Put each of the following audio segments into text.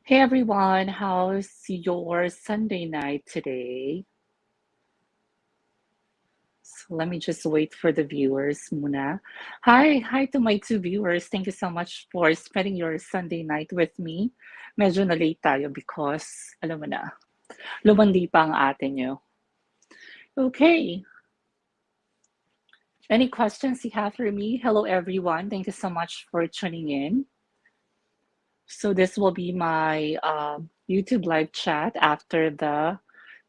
Hey everyone, how's your Sunday night today? So let me just wait for the viewers muna. Hi to my two viewers. Thank you so much for spending your Sunday night with me. Medyo na-late tayo because, alam mo na, lumandi pa ang ate nyo. Okay, any questions you have for me? Hello everyone, thank you so much for tuning in. So this will be my YouTube live chat after the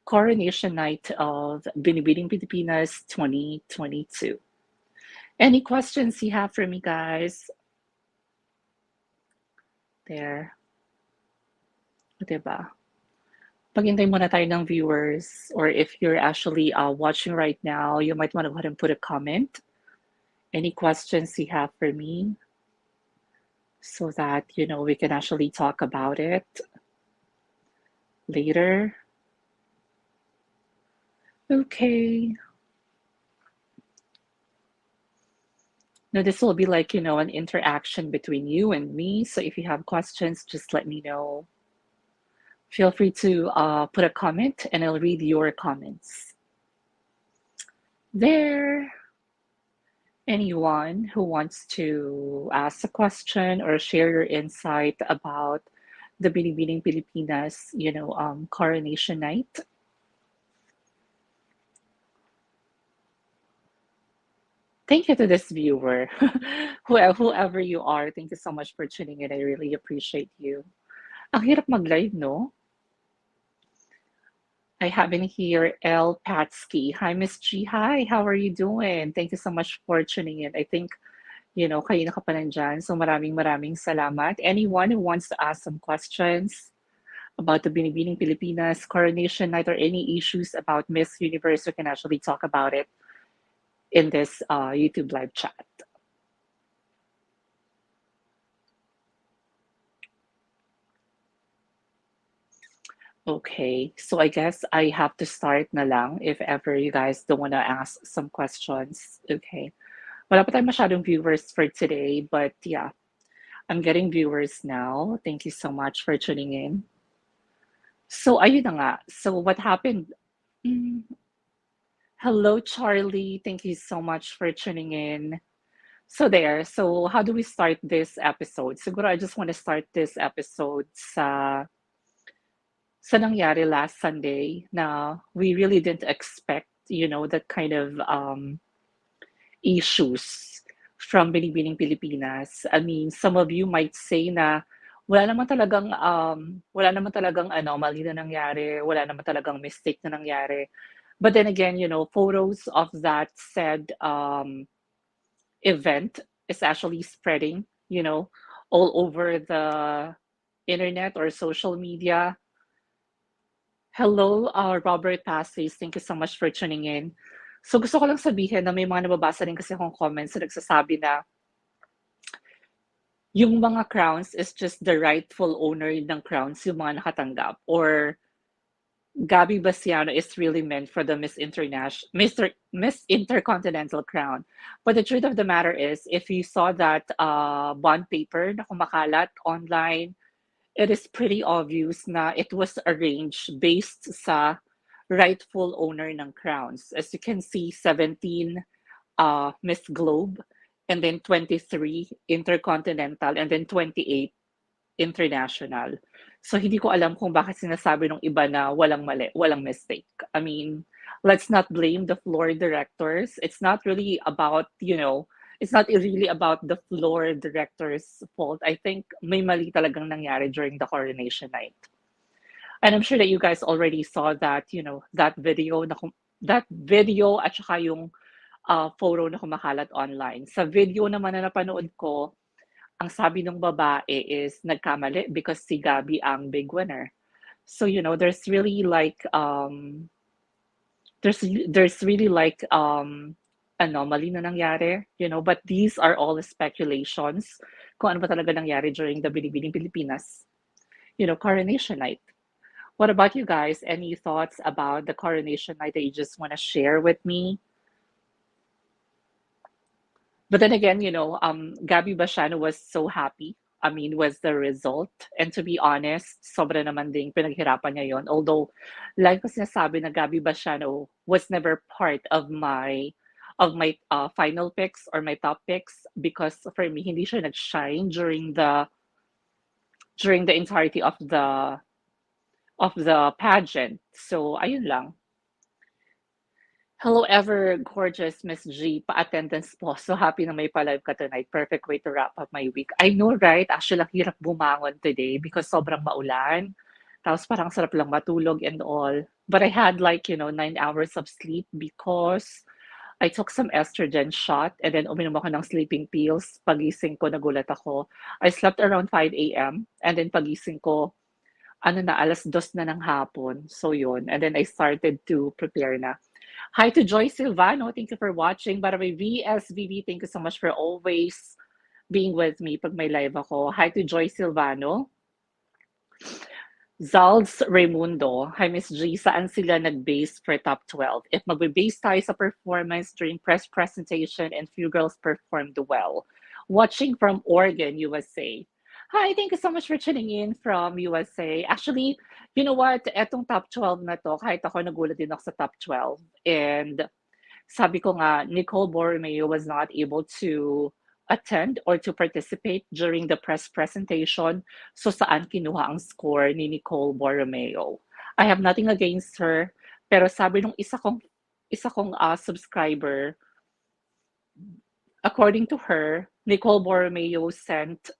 Coronation Night of Binibining Pilipinas 2022. Any questions you have for me, guys? There. Diba? Paghintay muna tayo ng viewers, or if you're actually watching right now, you might want to go ahead and put a comment. Any questions you have for me so that, we can actually talk about it later. Okay. Now, this will be like, an interaction between you and me. So if you have questions, just let me know. Feel free to put a comment and I'll read your comments. There, anyone who wants to ask a question or share your insight about the Binibining Pilipinas, coronation night. Thank you to this viewer, whoever you are. Thank you so much for tuning in. I really appreciate you. Ang hirap mag-live, no? I have in here L. Patsky. Hi, Miss G. Hi, how are you doing? Thank you so much for tuning in. I think, kayo na ka pa nandyan. So maraming salamat. Anyone who wants to ask some questions about the Binibining Pilipinas Coronation Night or any issues about Miss Universe, we can actually talk about it in this YouTube live chat. Okay, so I guess I have to start na lang if ever you guys don't want to ask some questions. Okay. Wala pa tayong masyadong viewers for today, but yeah, I'm getting viewers now. Thank you so much for tuning in. So ayun na nga. So what happened? Mm, Hello, Charlie. Thank you so much for tuning in. So there. So how do we start this episode? Siguro I just want to start this episode sa nangyari last Sunday na we really didn't expect, that kind of issues from Binibining Pilipinas. I mean, some of you might say na wala naman talagang anomaly na nangyari, wala naman talagang mistake na nangyari. But then again, photos of that said event is actually spreading, all over the internet or social media. Hello, Robert Passes. Thank you so much for tuning in. So gusto ko lang sabihin na may mga nababasa rin kasi akong comments na nagsasabi na yung mga crowns is just the rightful owner ng crowns, yung mga nakatanggap. Or Gabby Basiano is really meant for the Miss Intercontinental crown. But the truth of the matter is, if you saw that bond paper na kumakalat online, it is pretty obvious na it was arranged based sa rightful owner ng crowns. As you can see, 17 Miss Globe, and then 23 Intercontinental, and then 28 International. So hindi ko alam kung bakit sinasabi ng iba na walang mali, walang mistake. I mean, let's not blame the floor directors. It's not really about, it's not really about the floor director's fault. I think may mali talagang nangyari during the coronation night. And I'm sure that you guys already saw that, that video at saka yung photo na kumakalat online. Sa video naman na napanood ko, ang sabi ng babae is nagkamali because si Gabby ang big winner. So, there's really like there's really like anomaly na nangyari, but these are all speculations kung ano ba talaga nangyari during the Binibining Pilipinas, coronation night. What about you guys? Any thoughts about the coronation night that you just want to share with me? But then again, Gabby Bashano was so happy was the result. And to be honest, sobra naman ding pinaghirapan niya yon. Although, like ko sinasabi na Gabby Basiano was never part of my final picks or my top picks because for me, hindi siya nag-shine during the entirety of the pageant. So, ayun lang. Hello, ever gorgeous Miss G. Pa-attendance po. So happy na may pa-live ka tonight. Perfect way to wrap up my week. I know, right? Actually, ang hirap bumangon today because sobrang maulan. Tapos parang sarap lang matulog and all. But I had 9 hours of sleep because I took some estrogen shot and then uminom ako ng sleeping pills. Pagising ko, nagulat ako. I slept around 5 a.m. and then pagising ko, alas 2 na ng hapon. So yun. And then I started to prepare na. Hi to Joy Silvano. Thank you for watching. By the way, VSVB, thank you so much for always being with me pag may live ako. Hi to Joy Silvano. Zalz Raimundo. Hi, Miss G. Saan sila nag-base for top 12? If magbe-base tayo sa performance during press presentation and few girls performed well. Watching from Oregon, USA. Hi, thank you so much for tuning in from USA. Actually, you know what? Etong top 12 na to, kahit ako nagulat din ako sa top 12. And sabi ko nga, Nicole Borromeo was not able to attend or to participate during the press presentation. So saan kinuha ang score ni Nicole Borromeo? I have nothing against her, pero sabi nung isa kong subscriber, according to her, Nicole Borromeo sent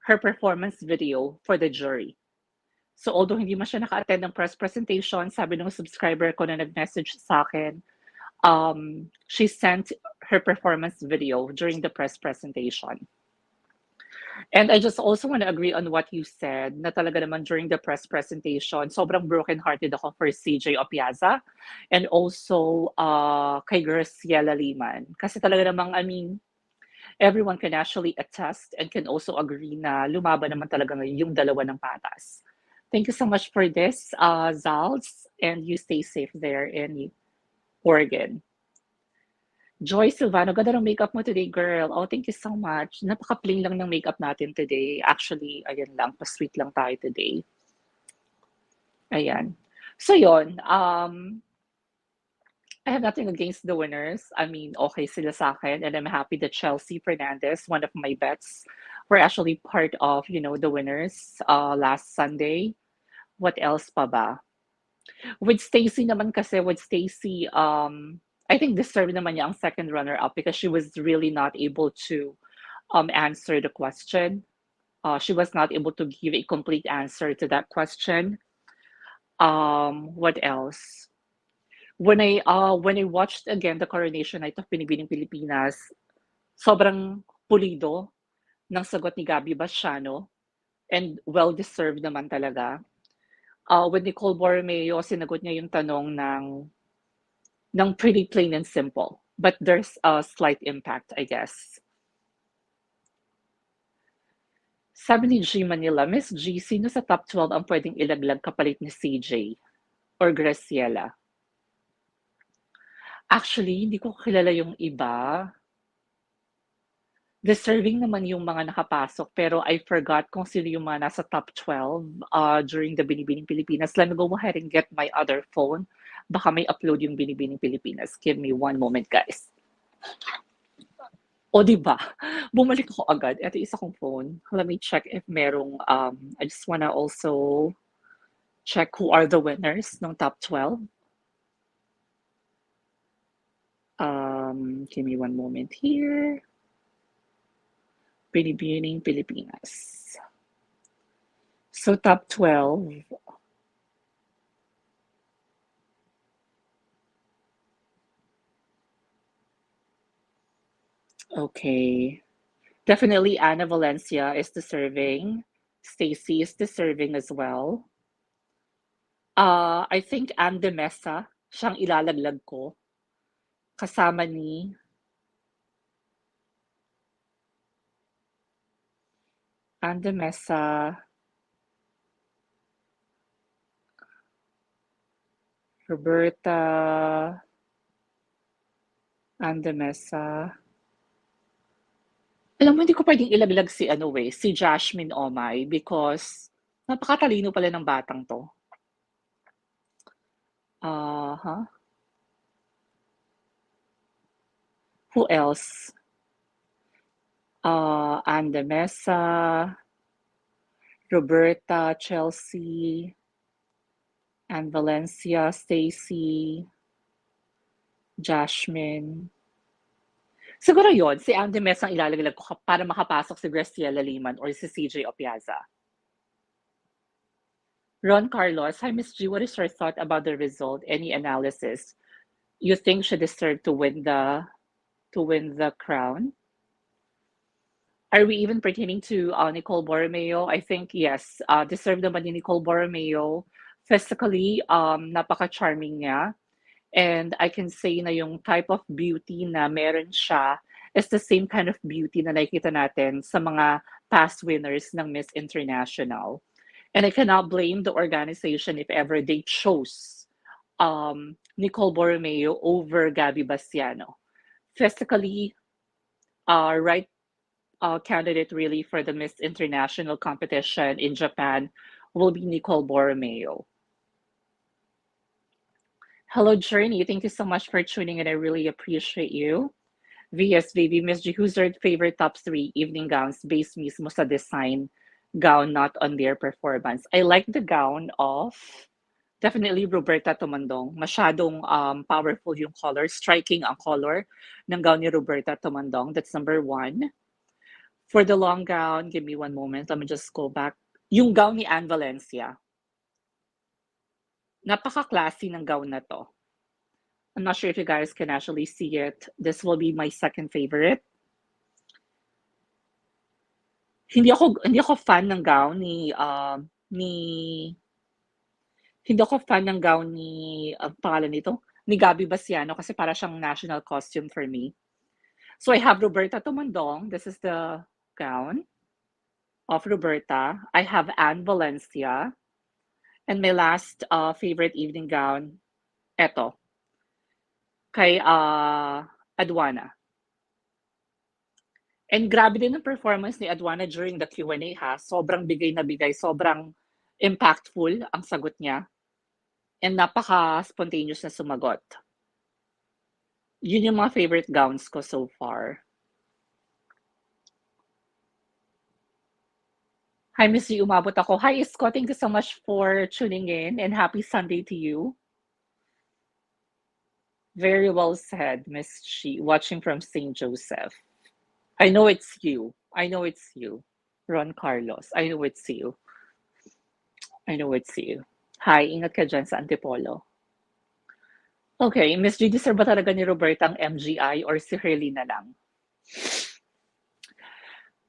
her performance video for the jury. So although hindi man siya naka-attend ng press presentation, sabi ng subscriber ko na nag-message sa akin, she sent her performance video during the press presentation. And I just also want to agree on what you said, na talaga naman during the press presentation, sobrang broken-hearted ako for CJ Opiaza and also kay Graciela Liman. Kasi talaga namang, everyone can actually attest and can also agree na lumaban naman talaga ngayon yung dalawa ng patas. Thank you so much for this, Zals, and you stay safe there in Oregon. Joy Silvano, ganda ng makeup mo today, girl. Oh, thank you so much. Napaka-plain lang ng makeup natin today. Actually, ayan lang, pa-sweet lang tayo today. Ayan. So, yun. I have nothing against the winners. Okay sila sa akin, and I'm happy that Chelsea Fernandez, one of my bets, were actually part of, the winners last Sunday. What else pa ba? With Stacy naman kasi, I think deserved naman niya ang second runner-up because she was really not able to answer the question. She was not able to give a complete answer to that question. What else? When I watched again the Coronation Night of Binibining Pilipinas, sobrang pulido ng sagot ni Gabby Basiano and well-deserved naman talaga. With Nicole Borromeo, sinagot niya yung tanong ng pretty plain and simple. But there's a slight impact, I guess. Sabi ni G Manila, Miss G, sino sa top 12 ang pwedeng ilaglag kapalit ni CJ or Graciela? Actually, hindi ko kilala yung iba. Deserving naman yung mga nakapasok, pero I forgot kung sino yung mga nasa top 12 during the Binibining Pilipinas. Let me go ahead and get my other phone. Baka may upload yung Binibining Pilipinas. Give me one moment, guys. O, diba? Bumalik ako agad. Ito isa kong phone. Let me check if merong, I just wanna also check who are the winners ng top 12. Give me one moment here. Binibining Pilipinas. So top 12. Okay. Definitely Ana Valencia is deserving. Stacy is deserving as well. I think Anne de Mesa, siyang ilalaglag ko. Kasama ni Anne de Mesa, Roberta, Anne de Mesa, Alam mo hindi ko puwedeng ilaglag si ano, si Jasmine Omay because napakatalino pala ng batang 'to. Uh-huh. Who else? Anne de Mesa, Roberta, Chelsea, Anne Valencia, Stacy, Jasmine. Siguro 'yun, si Anne de Mesa ang ilalaglag ko para makapasok si Graciela Liman or si CJ Opiaza. Ron Carlos, hi Miss G, what is your thought about the result? Any analysis? You think she deserved to win the crown? Are we even pertaining to Nicole Borromeo? I think yes. Deserve naman ni Nicole Borromeo. Physically, napaka-charming niya. And I can say na yung type of beauty na meron siya is the same kind of beauty na nakikita natin sa mga past winners ng Miss International. And I cannot blame the organization if ever they chose Nicole Borromeo over Gabby Bastiano. Physically, right candidate really for the Miss International competition in Japan will be Nicole Borromeo. Hello, Journey. Thank you so much for tuning in. I really appreciate you. VSVB, Miss G, who's your favorite top three evening gowns based mismo sa design gown, not on their performance? I like the gown of definitely Roberta Tomandong. Masyadong powerful yung color, striking ang color ng gown ni Roberta Tomandong. That's number one. For the long gown, give me one moment. Let me just go back. Yung gown ni Anne Valencia. Napaka-classy ng gown na to. I'm not sure if you guys can actually see it. This will be my second favorite. Hindi ako fan ng gown ni hindi ako fan ng gown ni pangalan nito, ni Gabby Basiano kasi para siyang national costume for me. So I have Roberta Tumandong. This is the gown of Roberta. I have Anne Valencia. And my last favorite evening gown, eto, kay Adwana. And grabe din ang performance ni Adwana during the Q&A ha. Sobrang bigay na bigay, sobrang impactful ang sagot niya. And napaka-spontaneous na sumagot. Yun yung mga favorite gowns ko so far. Hi, Miss G, umabot ako. Hi, Isko. Thank you so much for tuning in and happy Sunday to you. Very well said, Miss G, watching from St. Joseph. I know it's you. I know it's you. Ron Carlos. I know it's you. I know it's you. Hi, ingat ka dyan sa Antipolo. Okay, Miss G, deserve ba talaga ni Roberta ang MGI or si Hurley na lang?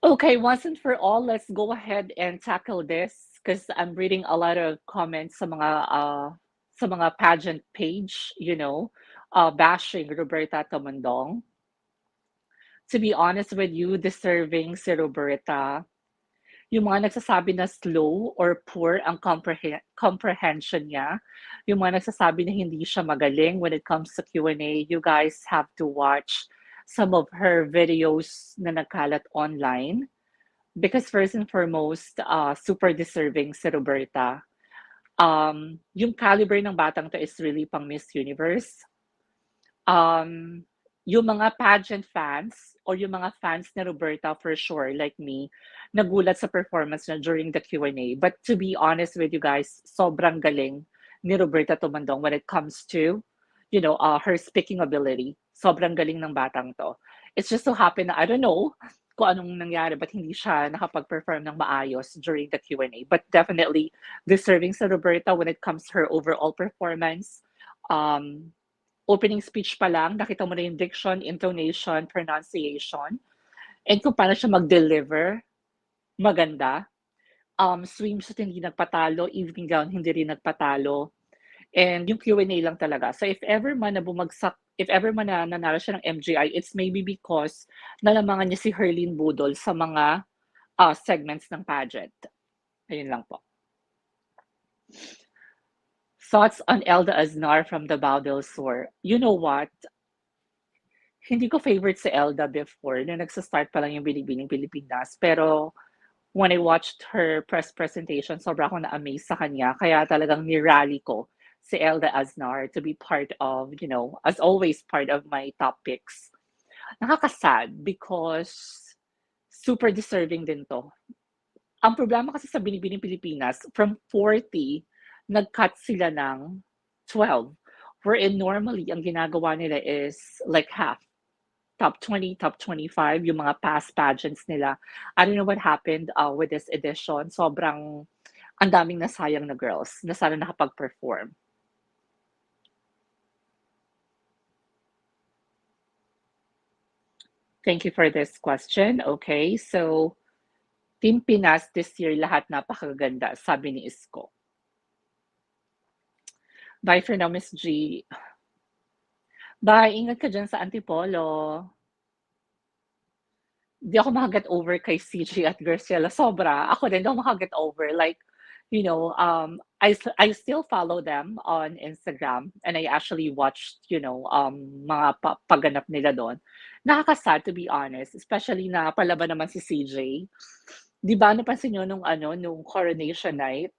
Okay, once and for all, let's go ahead and tackle this because I'm reading a lot of comments sa mga pageant page, bashing Roberta Tomandong. To be honest with you, deserving si Roberta. Yung mga nagsasabi na slow or poor ang comprehension niya, yung mga nagsasabi na hindi siya magaling when it comes to Q&A, you guys have to watch some of her videos na nagkalat online. Because first and foremost, super deserving si Roberta. Yung caliber ng batang to is really pang Miss Universe. Yung mga pageant fans or yung mga fans ni Roberta for sure, like me, nagulat sa performance niya during the Q&A. But to be honest with you guys, sobrang galing ni Roberta Tumandong when it comes to, her speaking ability. Sobrang galing ng batang to. It's just so happen na, I don't know kung anong nangyari, but hindi siya nakapag-perform ng maayos during the Q&A. But definitely deserving sa Roberta when it comes to her overall performance. Opening speech pa lang, nakita mo na yung diction, intonation, pronunciation, and kung paano siya mag-deliver, maganda. Swimsuit hindi nagpatalo, evening gown hindi rin nagpatalo, and yung Q&A lang talaga. So if ever man na nanalo siya ng MGI, it's maybe because nalamangan niya si Herlene Budol sa mga segments ng pageant. Ayun lang po. Thoughts on Elda Aznar from the Bao del Sur. You know what? Hindi ko favorite si Elda before, nung nagsa-start pa lang yung Binibining Pilipinas. Pero when I watched her press presentation, sobra akong na-amaze sa kanya. Kaya talagang nirally ko si Elda Aznar to be part of, as always, part of my top picks. Nakakasad because super deserving din to. Ang problema kasi sa Binibining Pilipinas, from 40, nag-cut sila ng 12. Wherein normally, ang ginagawa nila is like half. Top 20, top 25, yung mga past pageants nila. I don't know what happened with this edition. Sobrang ang daming nasayang na girls na sana nakapag-perform. Thank you for this question. Okay, so Team Pinas this year lahat napakaganda, sabi ni Isko. Bye for now, Miss G. Bye, ingat ka dyan sa Antipolo. Di ako makaget over kay CJ at Graciela. Sobra. Ako din, di ako makaget over. Like, I still follow them on Instagram and I actually watched, mga pagganap nila doon. Nakakasad, to be honest. Especially na palaban naman si CJ. Di ba, napansin nyo nung Coronation night,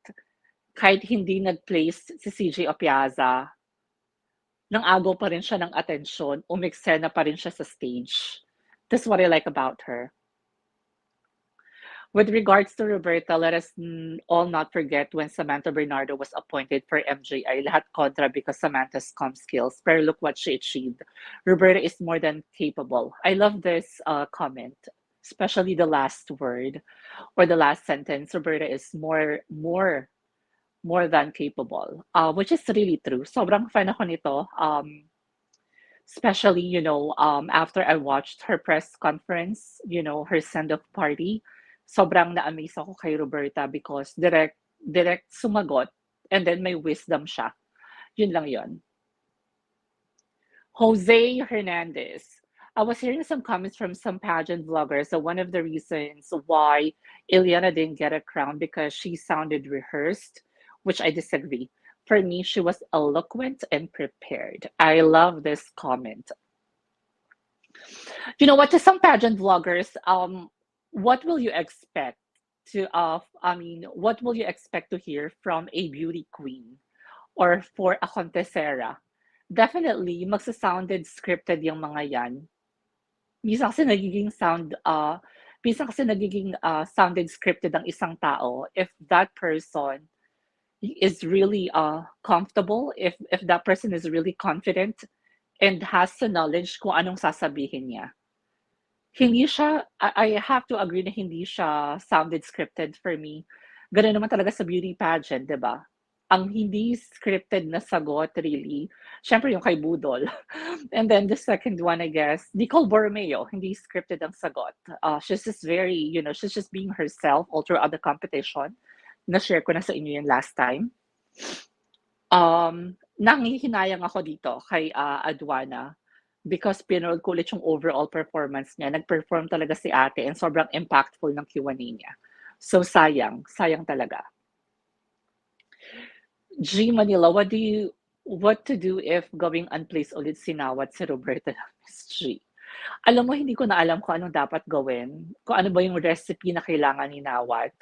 kahit hindi nag-place si CJ Opiaza, nang agaw pa rin siya ng atensyon, umeksena pa rin siya sa stage. That's what I like about her. With regards to Roberta, let us all not forget when Samantha Bernardo was appointed for MJI. Lahat kontra because Samantha's com skills. Pero look what she achieved. Roberta is more than capable. I love this comment, especially the last word or the last sentence. Roberta is more than capable, which is really true. Sobrang fan ako nito. Especially, after I watched her press conference, her send-off party, sobrang na-amaze ako kay Roberta because direct sumagot and then may wisdom siya. Yun lang yun. Jose Hernandez. I was hearing some comments from some pageant vloggers. So one of the reasons why Ileana didn't get a crown because she sounded rehearsed, which I disagree. For me, she was eloquent and prepared. I love this comment. You know what? To some pageant vloggers, what will you expect what will you expect to hear from a beauty queen or for a contestera? Definitely, magsa-sounded scripted yung mga yan. Minsan kasi nagiging sounded scripted ang isang tao if that person is really comfortable, if that person is really confident and has the knowledge kung anong sasabihin niya. Hindi siya, I have to agree na hindi siya sounded scripted for me. Ganun naman talaga sa beauty pageant, di ba? Ang hindi scripted na sagot, really, syempre yung kay Budol. And then the second one, I guess, Nicole Borromeo, hindi scripted ang sagot. She's just she's just being herself all throughout the competition. Na-share ko na sa inyo yun last time. Nanghihinayang ako dito kay Adwana because pinanood ko ulit yung overall performance niya. Nag-perform talaga si ate and sobrang impactful ng Q&A niya. So sayang talaga. G Manila, what to do if going unplaced ulit si Nawat si Roberta Miss G? Alam mo, hindi ko na alam kung anong dapat gawin. Kung ano ba yung recipe na kailangan ni Nawat.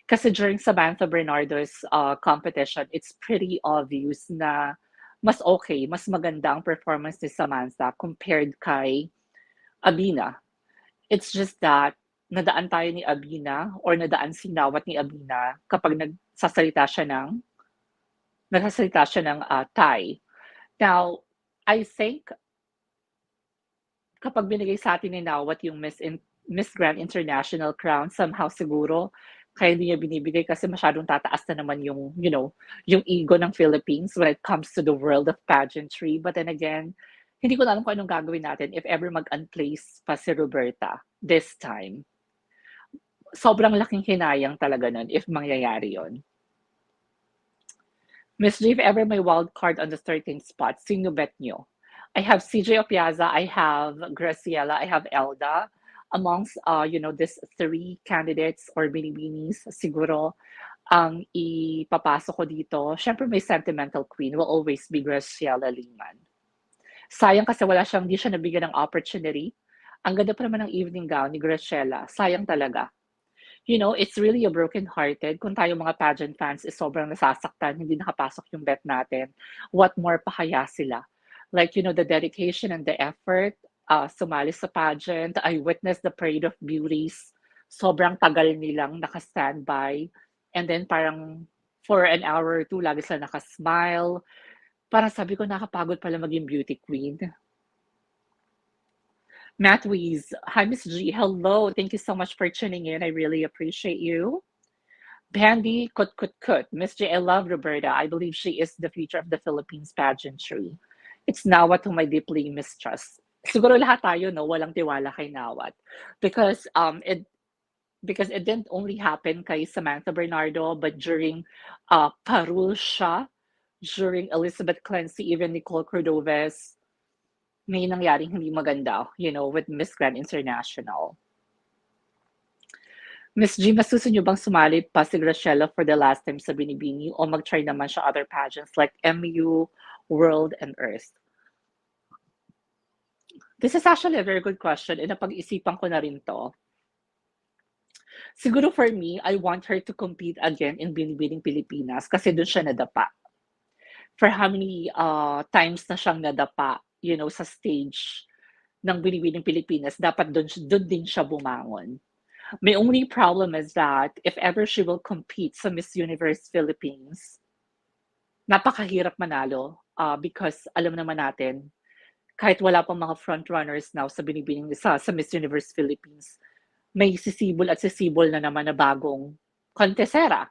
Kasi during Samantha Bernardo's competition, it's pretty obvious na mas okay, mas maganda ang performance ni Samantha compared kay Abina. It's just that nadaan tayo ni Abina or nadaan si Nawat ni Abina kapag nagsasalita siya ng Thai. Now, I think kapag binigay sa atin ni Nawat yung Miss Grand International crown, somehow siguro kaya hindi niya binibigay kasi masyadong tataas na naman yung ego ng Philippines when it comes to the world of pageantry. But then again, hindi ko na alam kung anong gagawin natin if ever mag-unplace pa si Roberta this time. Sobrang laking hinayang talaga nun if mangyayari yon. Miss J, if ever may wild card on the 13th spot, sino bet nyo? I have CJ Opiaza, I have Graciela, I have Elda. Amongst, these three candidates or binibinis, siguro, ang ipapasok ko dito, syempre may sentimental queen will always be Graciela Liman. Sayang kasi hindi siya nabigyan ng opportunity. Ang ganda pa naman ng evening gown ni Graciela. Sayang talaga. It's really a broken-hearted kung tayo mga pageant fans is sobrang nasasaktan, hindi nakapasok yung bet natin. What more pa kaya sila? Like, the dedication and the effort, sumali sa pageant. I witnessed the parade of beauties. Sobrang tagal nilang naka-standby. And then parang for an hour or two, lagi sila nakasmile. Parang sabi ko, nakapagod pala maging beauty queen. Matt Weeze, hi Miss G, hello. Thank you so much for tuning in. I really appreciate you. Bandy Kut. Miss J, I love Roberta. I believe she is the future of the Philippines pageantry. It's Nawat whom I deeply mistrust. Siguro lahat tayo, no, walang tiwala kay Nawat. Because it didn't only happen kay Samantha Bernardo, but during Parul Shah, during Elizabeth Clancy, even Nicole Cordoves, may nangyaring hindi maganda, with Miss Grand International. Miss G, masusunod niyo bang sumali pa si Graciela for the last time sa Binibini o mag-try naman siya other pageants like MU, World, and Earth? This is actually a very good question and napag-isipan ko na rin to. Siguro for me, I want her to compete again in Binibining Pilipinas kasi doon siya nadapa. For how many times na siyang nadapa, sa stage ng Binibining Pilipinas, dapat doon din siya bumangon. My only problem is that if ever she will compete sa Miss Universe Philippines, napakahirap manalo because alam naman natin, kahit wala pang mga frontrunners now sa binibining sa Miss Universe Philippines, may sisibol na naman na bagong contesera.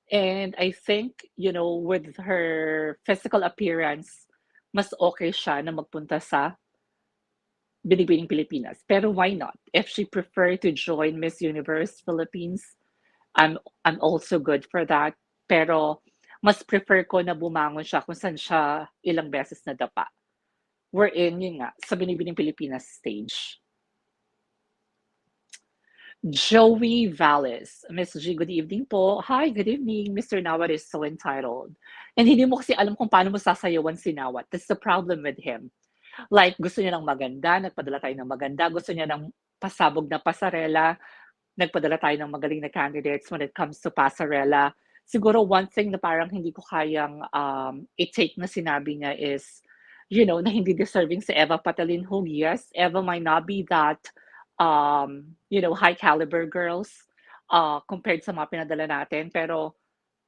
And I think, with her physical appearance, mas okay siya na magpunta sa Binibining Pilipinas. Pero why not? If she prefer to join Miss Universe Philippines, I'm also good for that. Pero mas prefer ko na bumangon siya kung saan siya ilang beses na dapa. We're in, yun nga, sa Binibining Pilipinas stage. Joey Valles. Miss G, good evening po. Hi, good evening. Mr. Nawat is so entitled. And hindi mo kasi alam kung paano mo sasayawan si Nawat. That's the problem with him. Like, gusto niya ng maganda, nagpadala tayo ng maganda. Gusto niya ng pasabog na pasarela, nagpadala tayo ng magaling na candidates when it comes to pasarela. Siguro one thing na parang hindi ko kayang i-take na sinabi niya is, na hindi deserving si Eva Patalinhog. Yes, Eva might not be that, high caliber girls compared sa mga pinadala natin. Pero,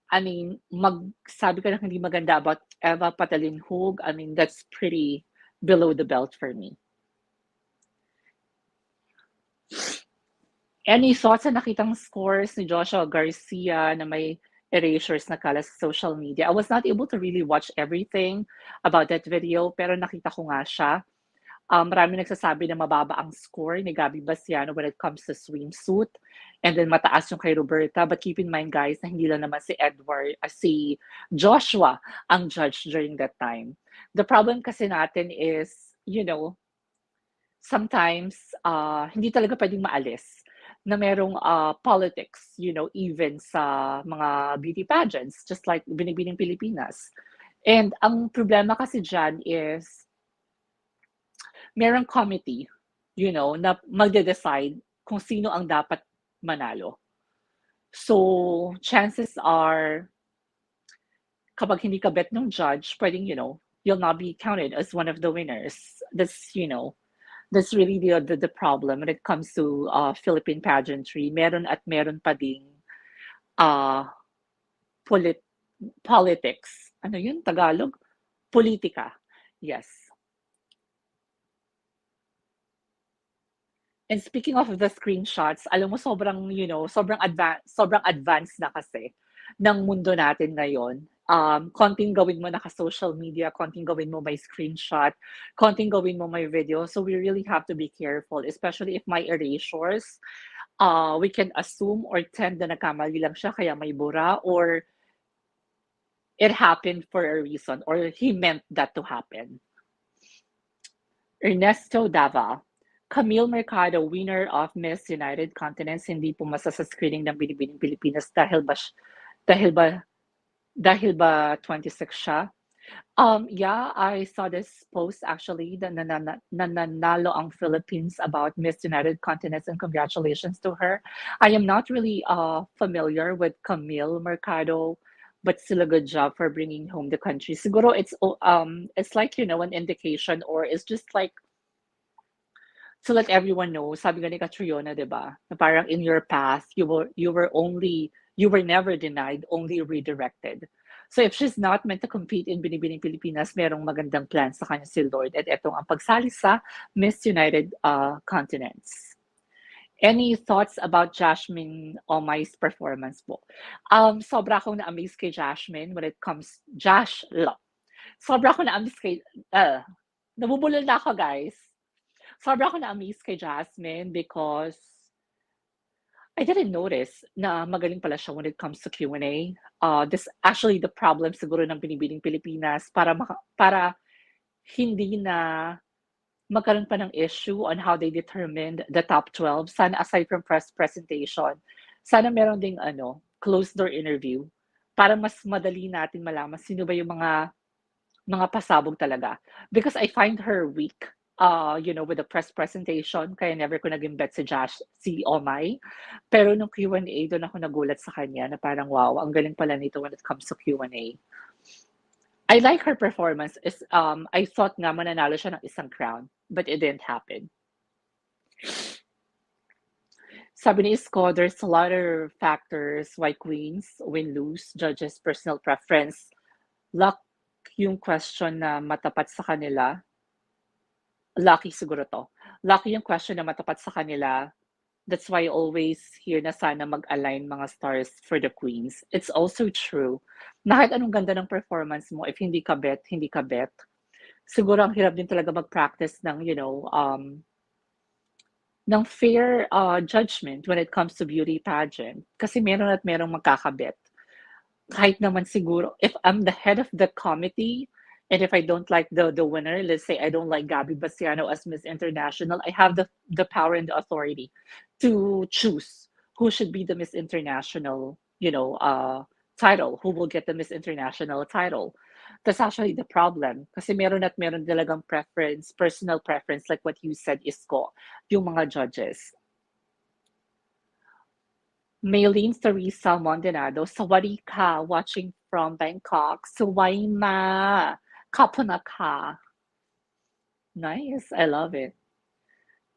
I mean, magsabi ka na hindi maganda about Eva Patalinhog, I mean, that's pretty below the belt for me. Any thoughts sa nakitang scores ni Joshua Garcia na may erasures na kalat sa social media? I was not able to really watch everything about that video, pero nakita ko nga siya. Marami nagsasabi na mababa ang score ni Gabby Basiano when it comes to swimsuit. And then mataas yung kay Roberta. But keep in mind, guys, na hindi lang naman si Joshua ang judge during that time. The problem kasi natin is, sometimes hindi talaga pwedeng maalis na merong politics, even sa mga beauty pageants, just like Binibining Pilipinas. And ang problema kasi dyan is, merong committee, na magde-decide kung sino ang dapat manalo. So, chances are, kapag hindi ka bet ng judge, pwedeng, you'll not be counted as one of the winners. That's really the problem when it comes to Philippine pageantry. Meron pa ding politics. Ano yun? Tagalog? Politika. Yes. And speaking of the screenshots, alam mo sobrang advanced na kasi ng mundo natin ngayon. Konting gawin mo naka-social media, konting gawin mo may screenshot, konting gawin mo may video. So we really have to be careful, especially if may erasures. We can assume or tend na nagkamali lang siya kaya may bura, or it happened for a reason, or he meant that to happen. Ernesto Dava. Camille Mercado, winner of Miss United Continents, hindi pumasa sa screening ng Binibining Pilipinas dahil ba 26 siya? Yeah, I saw this post actually that nanalo ang Philippines about Miss United Continents and congratulations to her. I am not really familiar with Camille Mercado, but still a good job for bringing home the country. Siguro it's like an indication or it's just like to let everyone know, sabi nga ni Catriona, 'di ba? Na parang in your past, you were never denied, only redirected. So if she's not meant to compete in Binibining Pilipinas, merong magandang plan sa kanya si Lord at etong ang pagsali sa Miss United Continents. Any thoughts about Jasmine Omai's performance po? Sobra akong na-amaze kay Jasmine when it comes sobra akong na-amaze nabubulol na ako, guys. Sobra ako na-amaze kay Jasmine because I didn't notice na magaling pala siya when it comes to Q&A. This actually the problem siguro ng Binibining Pilipinas para hindi na magkaroon pa ng issue on how they determined the top 12. Sana aside from press presentation, sana meron ding closed door interview para mas madali natin malaman sino ba yung mga pasabog talaga. Because I find her weak, with the press presentation, kaya never ko naging bet si Omay. Pero nung Q&A, doon ako nagulat sa kanya na parang, wow, ang galing pala nito when it comes to Q&A. I like her performance. I thought nga mananalo siya ng isang crown, but it didn't happen. Sabi ni Isko, there's a lot of factors why queens win-lose, judges' personal preference, luck yung question na matapat sa kanila. Lucky siguro to. Lucky yung question na matapat sa kanila. That's why I always hear na sana mag-align mga stars for the queens. It's also true. Na kahit anong ganda ng performance mo, if hindi ka bet, hindi ka bet. Siguro ang hirap din talaga mag-practice ng, ng fair judgment when it comes to beauty pageant. Kasi meron at merong magkakabet. Kahit naman siguro, if I'm the head of the committee, and if I don't like the winner, let's say I don't like Gabby Bastiano as Miss International, I have the power and the authority to choose who should be the Miss International, title, who will get the Miss International title. That's actually the problem. Kasi meron talagang preference, personal preference, like what you said, Isko, yung mga judges. Maylene Teresa Mondenado, sawari ka, watching from Bangkok. Sawai ma, kapuna ka. Nice, I love it.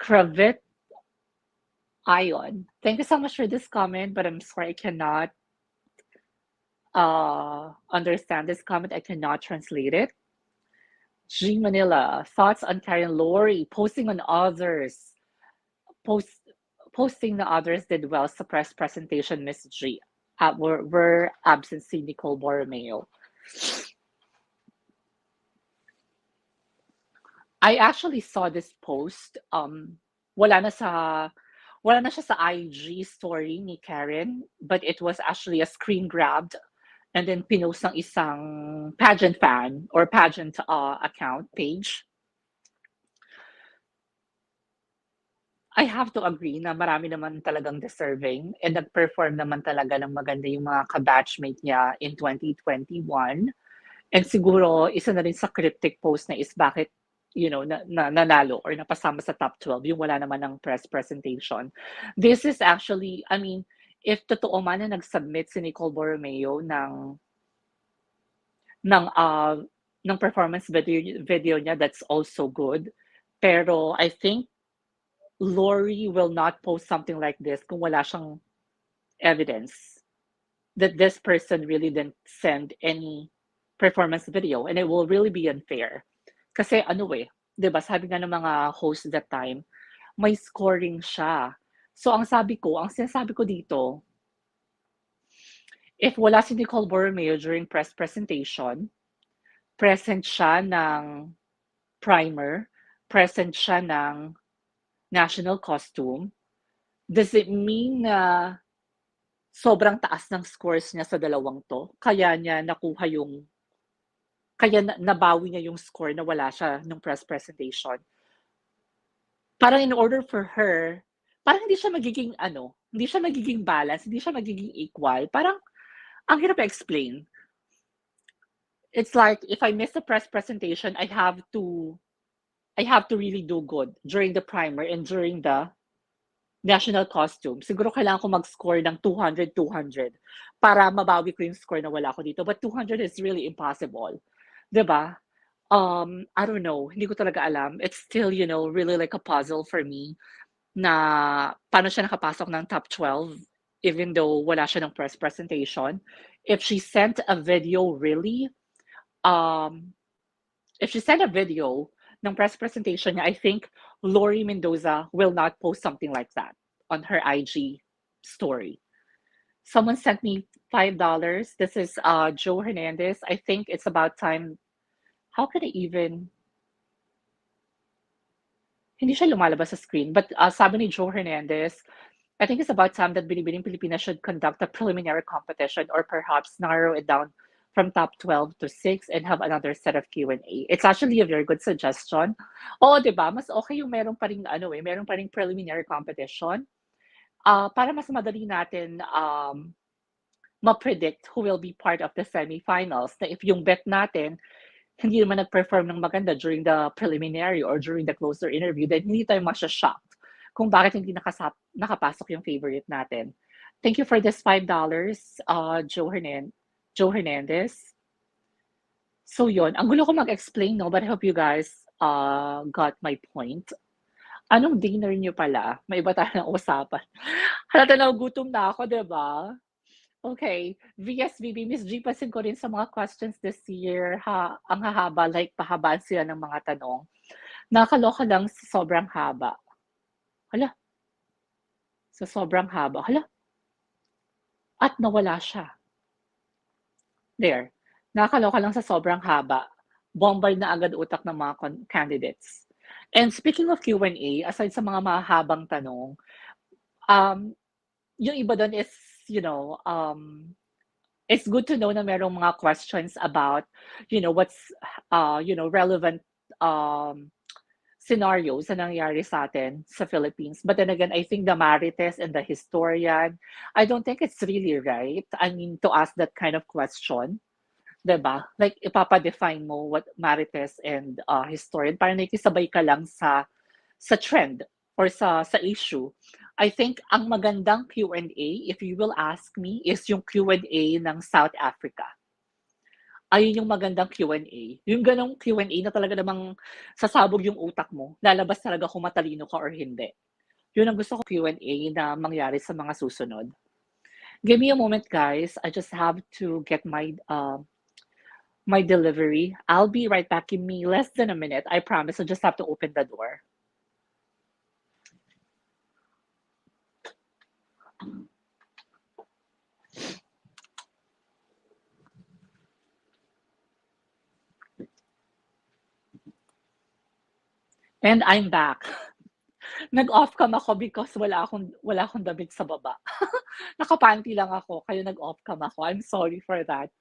Kravit Ion, thank you so much for this comment, but I'm sorry I cannot understand this comment. I cannot translate it. G Manila, thoughts on Karen Lori posting on others. Post Posting the others did well sa press presentation, Miss G. Were absent si Nicole Borromeo. I actually saw this post. Wala na siya sa IG story ni Karen, but it was actually a screen grabbed and then pinost ng isang pageant fan or pageant account page. I have to agree na marami naman talagang deserving and nag-perform naman talaga ng maganda yung mga ka-batchmate niya in 2021. And siguro, isa na rin sa cryptic post na is bakit, nanalo or napasama sa top 12, yung wala naman ng press presentation. This is actually, I mean, if totoo man na nag-submit si Nicole Borromeo ng performance video niya, that's also good. Pero I think Lori will not post something like this kung wala siyang evidence that this person really didn't send any performance video, and it will really be unfair. Kasi 'di ba, sabi nga ng mga host that time, may scoring siya. So ang sinasabi ko dito, if wala si Nicole Borromeo during press presentation, present siya ng primer, present siya ng national costume, does it mean na sobrang taas ng scores niya sa dalawang to? Kaya nabawi niya yung score na wala siya nung press presentation. Parang in order for her, parang hindi siya magiging balance, hindi siya magiging equal. Parang, ang hirap explain. it's like if I miss the press presentation, I have to really do good during the primer and during the national costume. Siguro kailangan ko mag-score ng 200, 200 para mabawi ko yung score na wala ko dito. But 200 is really impossible. 'Di ba? I don't know. Hindi ko talaga alam. It's still, really like a puzzle for me na paano siya nakapasok ng top 12 even though wala siya ng press presentation. If she sent a video really, um, if she sent a video ng press presentation niya, I think Lori Mendoza will not post something like that on her IG story. Someone sent me $5. This is Joe Hernandez. I think it's about time. How could I even? Hindi siya lumalabas sa screen. But sabi ni Joe Hernandez, I think it's about time that Binibining Pilipinas should conduct a preliminary competition or perhaps narrow it down from top 12 to 6 and have another set of Q&A. It's actually a very good suggestion. Oo, di ba? Mas okay yung meron pa ring, meron pa ring preliminary competition. Para mas madali natin ma-predict who will be part of the semifinals. Na if yung bet natin, hindi naman nag-perform ng maganda during the preliminary or during the closer interview, then hindi tayo masya-shocked kung bakit hindi nakapasok yung favorite natin. Thank you for this $5, Joe Hernandez. So yun, ang gulo ko mag-explain, no? But I hope you guys got my point. Anong dinner niyo pala? May iba tayo ng usapan. Halata na gutom na ako, di ba? Okay. VSBB, Miss G, pasin ko rin sa mga questions this year. Ang hahaba, like pahabaan sila ng mga tanong. Nakaloka lang sa sobrang haba. Hala. Sa sobrang haba. Hala. At nawala siya. There. Nakaloka lang sa sobrang haba. Bombard na agad utak ng mga candidates. And speaking of Q&A, aside sa mga mahabang tanong, yung iba doon is, it's good to know na merong mga questions about, what's, relevant scenarios na nangyari sa atin sa Philippines. But then again, I think the Marites and the historian, I don't think it's really right. I mean, to ask that kind of question. Diba? Like, ipapa-define mo what Marites and historian. Parang nakisabay ka lang sa trend or sa issue. I think ang magandang Q&A, if you will ask me, is yung Q&A ng South Africa. Ayun yung magandang Q&A. Yung ganong Q&A na talaga namang sasabog yung utak mo, lalabas talaga kung matalino ka or hindi. Yun ang gusto ko Q&A na mangyari sa mga susunod. Give me a moment, guys. I just have to get my delivery. I'll be right back. Give me less than a minute. I promise. I just have to open the door. And I'm back. Nag-off cam ako because wala akong damit sa baba. Nakapanty lang ako, kaya nag-off cam ako. I'm sorry for that.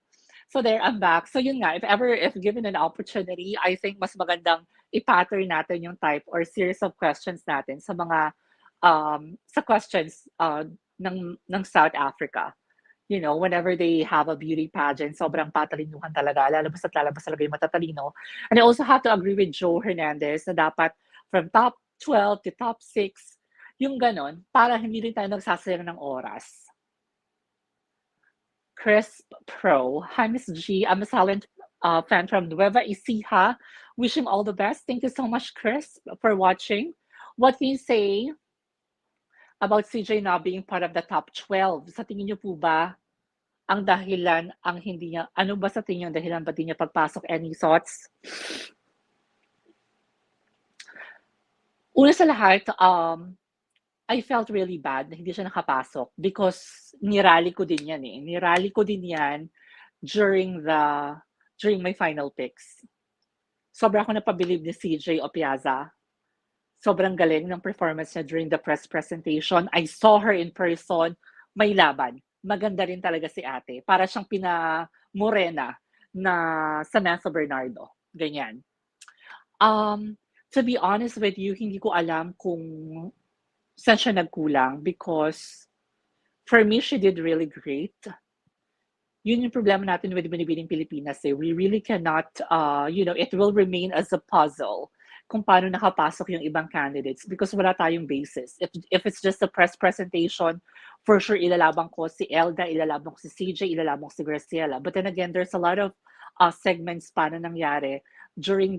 So there, I'm back. So yun nga, if given an opportunity, I think mas magandang i-pattern natin yung type or series of questions natin sa mga sa questions ng South Africa. Whenever they have a beauty pageant, sobrang patalinuhan talaga. Lalabas at lalabas talaga yung matatalino. And I also have to agree with Joe Hernandez na dapat from top 12 to top 6, yung ganon, para hindi rin tayo nagsasayang ng oras. Crisp Pro. Hi, Miss G. I'm a silent fan from Nueva Ecija. Wishing all the best. Thank you so much, Chris, for watching. What can you say about CJ now being part of the top 12? Sa tingin niyo po ba, ang dahilan, ano ba sa tingin yung dahilan ba di niya pagpasok? Any thoughts? Una sa lahat, I felt really bad na hindi siya nakapasok because nirally ko din yan eh. Nirally ko din yan during my final picks. Sobra ako napabilib ni CJ Opiaza. Sobrang galing ng performance niya during the press presentation. I saw her in person. May laban. Maganda rin talaga si ate. Para siyang pinamorena na Samantha Bernardo. Ganyan. To be honest with you, hindi ko alam kung saan siya nagkulang because for me, she did really great. Yun yung problema natin with Binibining Pilipinas eh. We really cannot, it will remain as a puzzle kung paano nakapasok yung ibang candidates because wala tayong basis. If it's just a press presentation, for sure ilalabang ko si Elda, ilalabang ko si CJ, ilalabang ko si Graciela. But then again, there's a lot of segments pa na nangyari during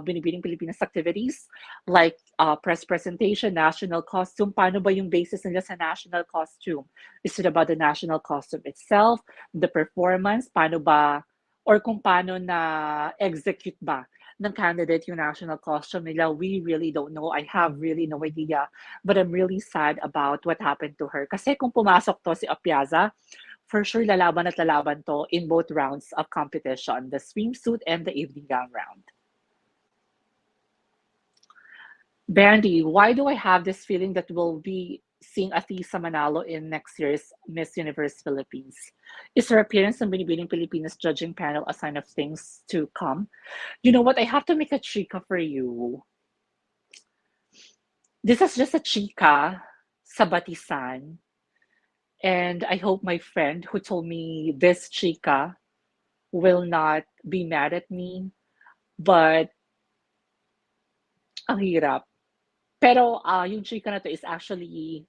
Binibining Pilipinas activities like press presentation, national costume. Paano ba yung basis nila sa national costume? Is it about the national costume itself, the performance, paano ba, or kung paano na execute ba ng candidate yung national costume nila? We really don't know. I have really no idea. But I'm really sad about what happened to her. Kasi kung pumasok to si Apiaza, for sure lalaban at lalaban to in both rounds of competition, the swimsuit and the evening gown round. Brandy, why do I have this feeling that we'll be seeing Atisa Manalo in next year's Miss Universe Philippines? Is her appearance on Binibining Pilipinas judging panel a sign of things to come? You know what? I have to make a chika for you. This is just a chika sa batisan. And I hope my friend who told me this chika will not be mad at me. But ang hirap. Pero yung chika na to is actually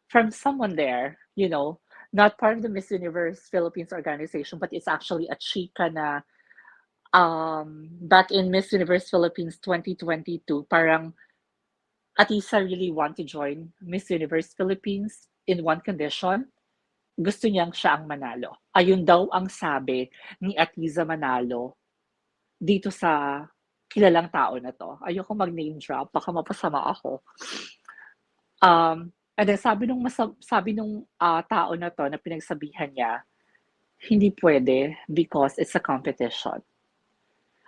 from someone there, not part of the Miss Universe Philippines organization, but it's actually a chika na back in Miss Universe Philippines 2022, parang Atisa really want to join Miss Universe Philippines in one condition. Gusto niyang siya ang manalo. Ayun daw ang sabi ni Atiza Manalo dito sa kilalang tao na to. Ayoko mag-name drop, baka mapasama ako. And then sabi nung tao na to na pinagsabihan niya, hindi pwede because it's a competition.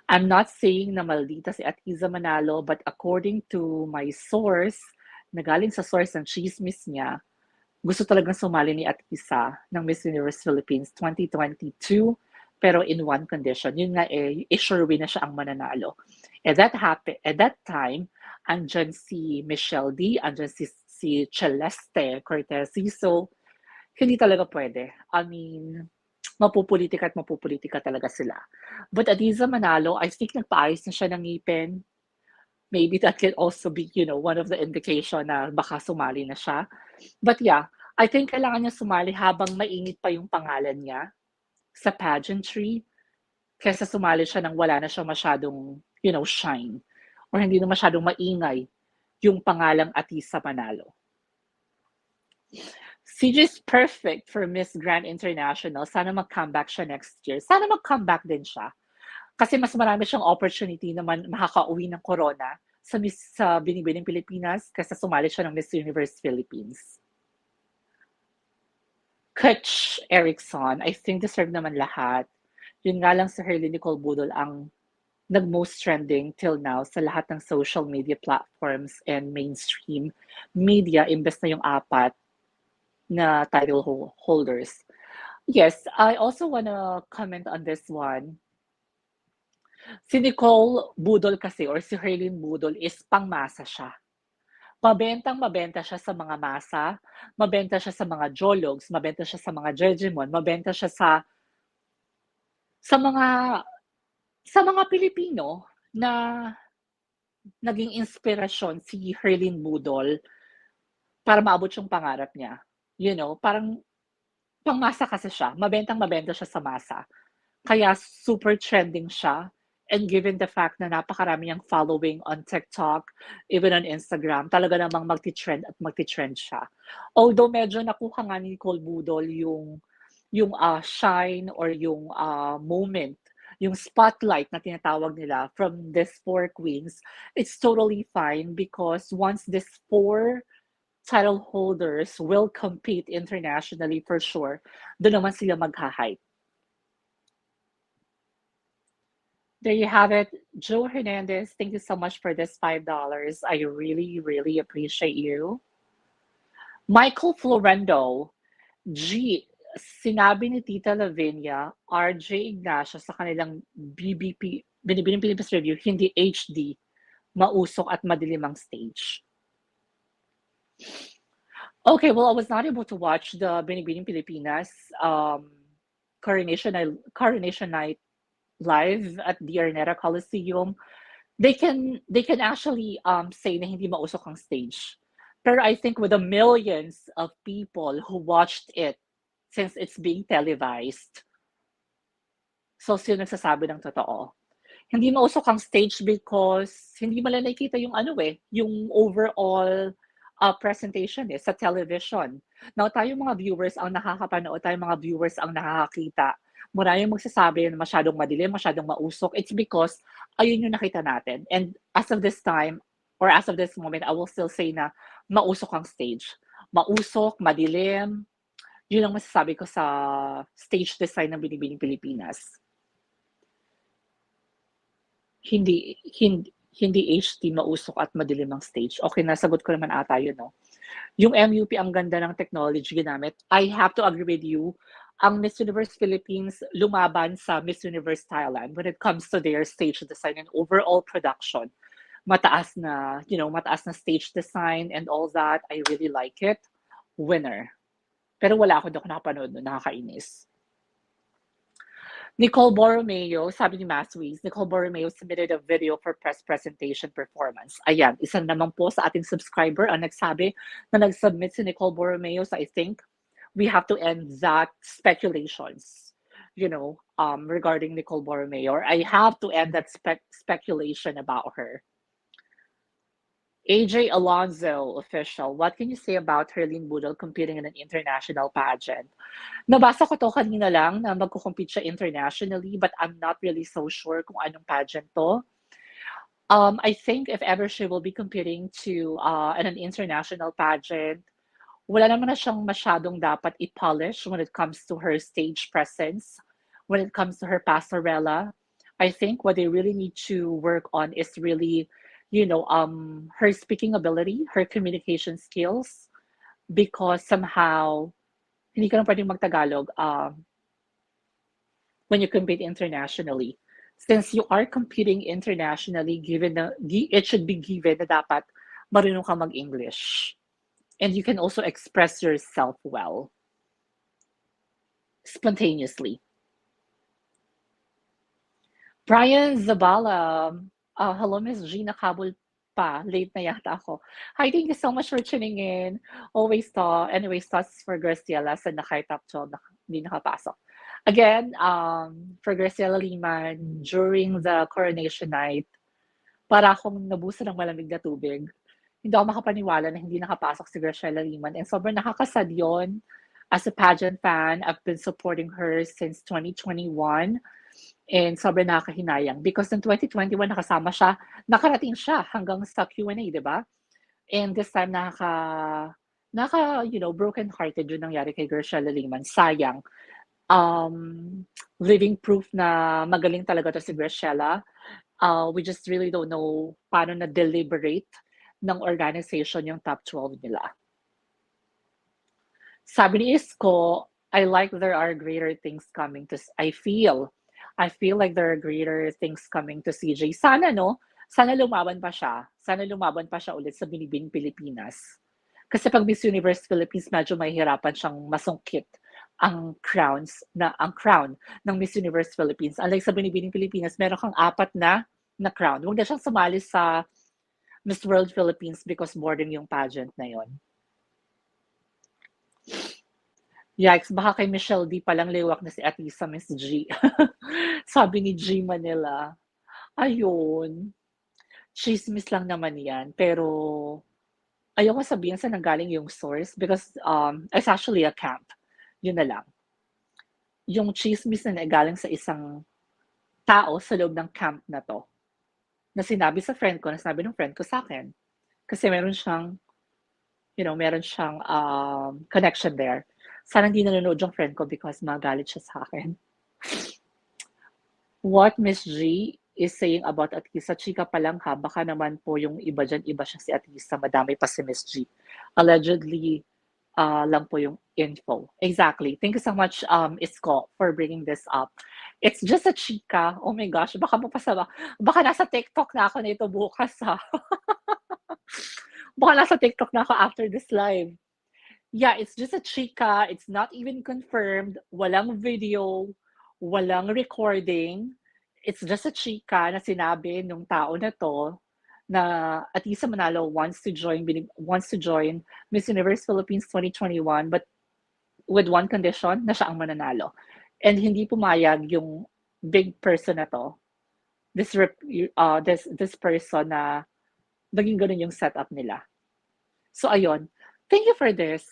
I'm not saying na maldita si Atiza Manalo, but according to my source, na galing sa source ng chismis niya, gusto talagang sumali ni Atiza ng Miss Universe Philippines 2022, pero in one condition. Yun nga sure win na siya ang mananalo. At that time, andyan si Michelle D, andyan si Celeste Cortesi, so hindi talaga pwede. I mean, mapupolitika talaga sila. But Atiza Manalo, I think nagpaayos na siya ng ngipin. Maybe that can also be, one of the indication na baka sumali na siya. But yeah, I think kailangan niya sumali habang mainit pa yung pangalan niya sa pageantry kaysa sumali siya nang wala na siya masyadong, shine. Or hindi na masyadong maingay yung pangalang Atisa Manalo. CJ's perfect for Miss Grand International. Sana mag-comeback siya next year. Sana mag-comeback din siya. Kasi mas marami siyang opportunity naman makakauwi ng corona sa Binibining Pilipinas kaysa sumali siya ng Miss Universe Philippines. Coach Erickson, I think deserve naman lahat. Yun nga lang si Herly Nicole Budol ang nag-most trending till now sa lahat ng social media platforms and mainstream media imbes na yung apat na title holders. Yes, I also want to comment on this one. Si Nicole Budol kasi or si Herlyn Budol is pangmasa siya. Mabenta siya sa mga masa, mabenta siya sa mga jologs, mabenta siya sa mga jejemon, mabenta siya sa mga Pilipino na naging inspirasyon si Herlyn Budol para maabot yung pangarap niya. Parang pangmasa kasi siya. Mabenta siya sa masa. Kaya super trending siya. And given the fact na napakarami niyang following on TikTok, even on Instagram, talaga namang magti-trend siya. Although medyo nakuha nga ni Nicole Budol yung shine or yung moment, yung spotlight na tinatawag nila from these 4 queens, it's totally fine because once these 4 title holders will compete internationally for sure, doon naman sila mag-hype. There you have it. Joe Hernandez, thank you so much for this $5. I really, really appreciate you. Michael Florendo, sinabi ni Tita Lavinia, RJ Ignacio sa kanilang Binibining Pilipinas Review, hindi HD, mausok at madilim ang stage. Okay, well, I was not able to watch the Binibining Pilipinas um, Coronation Night live at the Araneta Coliseum. They can actually say na hindi mausok ang stage. Pero I think with the millions of people who watched it since it's being televised, so sino nagsasabi ng totoo? Hindi mausok ang stage because hindi mo lang nakikita yung ano yung overall presentation sa television. Now, tayo mga viewers ang nakakapanood, tayo mga viewers ang nakakakita. Maraming magsasabi na masyadong madilim, masyadong mausok. It's because ayun yung nakita natin. And as of this time, or as of this moment, I will still say na mausok ang stage. Mausok, madilim, yun ang masasabi ko sa stage design ng Binibining Pilipinas. Hindi HD mausok at madilim ang stage. Okay, nasagot ko naman ata yun, no? Yung MUP, ang ganda ng technology ginamit. I have to agree with you. Ang Miss Universe Philippines lumaban sa Miss Universe Thailand when it comes to their stage design and overall production. Mataas na stage design and all that. I really like it. Winner. Pero wala ako nakapanood nun, nakakainis. Nicole Borromeo, sabi ni Maswees, Nicole Borromeo submitted a video for press presentation performance. Ayan, isa naman po sa ating subscriber ang nagsabi na nag-submit si Nicole Borromeo. So I think we have to end that speculations, regarding Nicole Borromeo. I have to end that speculation about her. AJ Alonzo, official. What can you say about Herlene Budol competing in an international pageant? Nabasa ko to kanina lang na magko-compete siya internationally, but I'm not really so sure kung anong pageant to. I think if ever she will be competing in an international pageant, wala naman na siyang masyadong dapat i-polish when it comes to her stage presence, when it comes to her passerella. I think what they really need to work on is really, her speaking ability, her communication skills, because somehow hindi ka na pwedeng magtagalog when you compete internationally. Since you are competing internationally, it should be given na dapat marunong ka mag-English. And you can also express yourself well, spontaneously. Brian Zabala, hello Miss Gina Kabul pa, late na yata ako. Hi, thank you so much for tuning in. Thoughts for Graciela sa nakay top 12 na hindi nakapasok. Again, for Graciela Liman, during the coronation night, para akong nabusan ng malamig na tubig. Hindi ako makapaniwala na hindi nakapasok si Graciela Liman. And sobrang nakakasad yun. As a pageant fan, I've been supporting her since 2021. And sobrang nakakahinayang. Because in 2021, nakarating siya hanggang sa Q&A, di ba? And this time, broken-hearted yun nangyari kay Graciela Liman. Sayang. Living proof na magaling talaga to si Graciela. We just really don't know paano na deliberate ng organization yung top 12 nila. Sabi ni Isko, I like there are greater things coming to, I feel like there are greater things coming to CJ. Sana lumaban pa siya. Sana lumaban pa siya ulit sa Binibining Pilipinas. Kasi pag Miss Universe Philippines, medyo mahihirapan siyang masungkit ang crown ng Miss Universe Philippines. Unlike sa Binibining Pilipinas, meron kang 4 na crown. Huwag na siyang sumali sa Miss World Philippines because boarding yung pageant na yon. Yikes, baka kay Michelle D palang liwak na si Atisa Miss G. Sabi ni G Manila. Ayun. Chismis lang naman yan. Pero ayoko sabihin sa nanggaling yung source because it's actually a camp. Yun na lang. Yung chismis na galing sa isang tao sa loob ng camp na to. Na sinabi sa friend ko, na sinabi ng friend ko sa akin. Kasi meron siyang connection there. Sana hindi nanonood yung friend ko because magalit siya sa akin. What Miss G is saying about Atisa, chika pa lang ha, baka naman po yung iba dyan, iba siya si Atisa, madami pa si Miss G. Allegedly, lang po yung info. Exactly. Thank you so much, Isko, for bringing this up. It's just a chika. Oh my gosh, baka nasa TikTok na ako nito bukas ha. Baka nasa TikTok na ako after this live. Yeah, it's just a chika. It's not even confirmed. Walang video, walang recording. It's just a chika na sinabi nung tao na to na Atisa Manalo wants to join Miss Universe Philippines 2021, but with one condition na siya ang mananalo. And hindi pumayag yung big person na to. This person na naging ganun yung setup nila. So ayun. Thank you for this.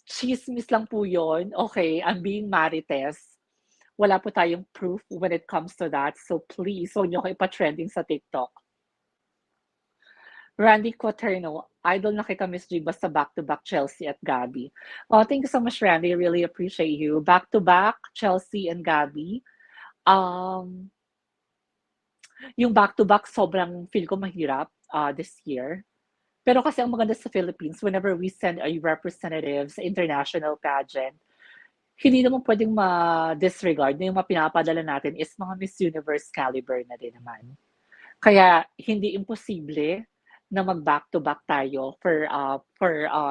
Chismis lang po yun. Okay, I'm being marites. Wala po tayong proof when it comes to that. So please, huwag niyo ko ipa-trending sa TikTok. Randy Quaterno, idol na kita Miss G basta back-to-back Chelsea at Gabby. Oh, thank you so much, Randy. Really appreciate you. Back-to-back Chelsea and Gabby. Yung back-to-back sobrang feel ko mahirap this year. Pero kasi ang maganda sa Philippines, whenever we send a representative sa international pageant, hindi naman pwedeng ma-disregard na yung mga pinapadala natin is mga Miss Universe caliber na din naman. Kaya hindi imposible na mag-back-to-back tayo for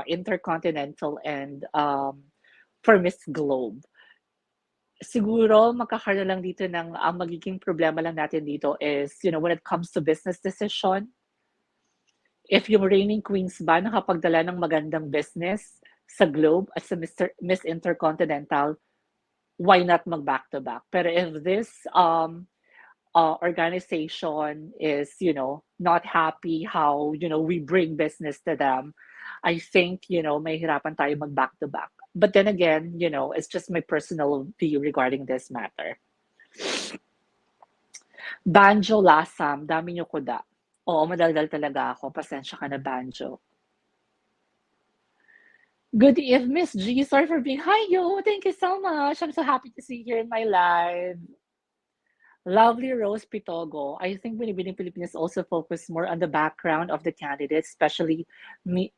intercontinental and for Miss Globe. Siguro magkakaroon lang dito ng ang magiging problema lang natin dito is, when it comes to business decision, if yung reigning queens ba nakapagdala ng magandang business sa Globe at sa Miss Intercontinental, why not mag-back-to-back? Pero if this organization is, not happy how, we bring business to them, I think, may hirapan tayo mag-back-to-back. But then again, it's just my personal view regarding this matter. Banjo Lasam, dami nyo kuda. Oo, madaldal talaga ako. Pasensya ka na, Banjo. Good evening, Miss G. Sorry for being... Hi, yo. Thank you so much. I'm so happy to see you here in my live. Lovely Rose Pitogo. I think Binibining Pilipinas also focus more on the background of the candidates, especially Miss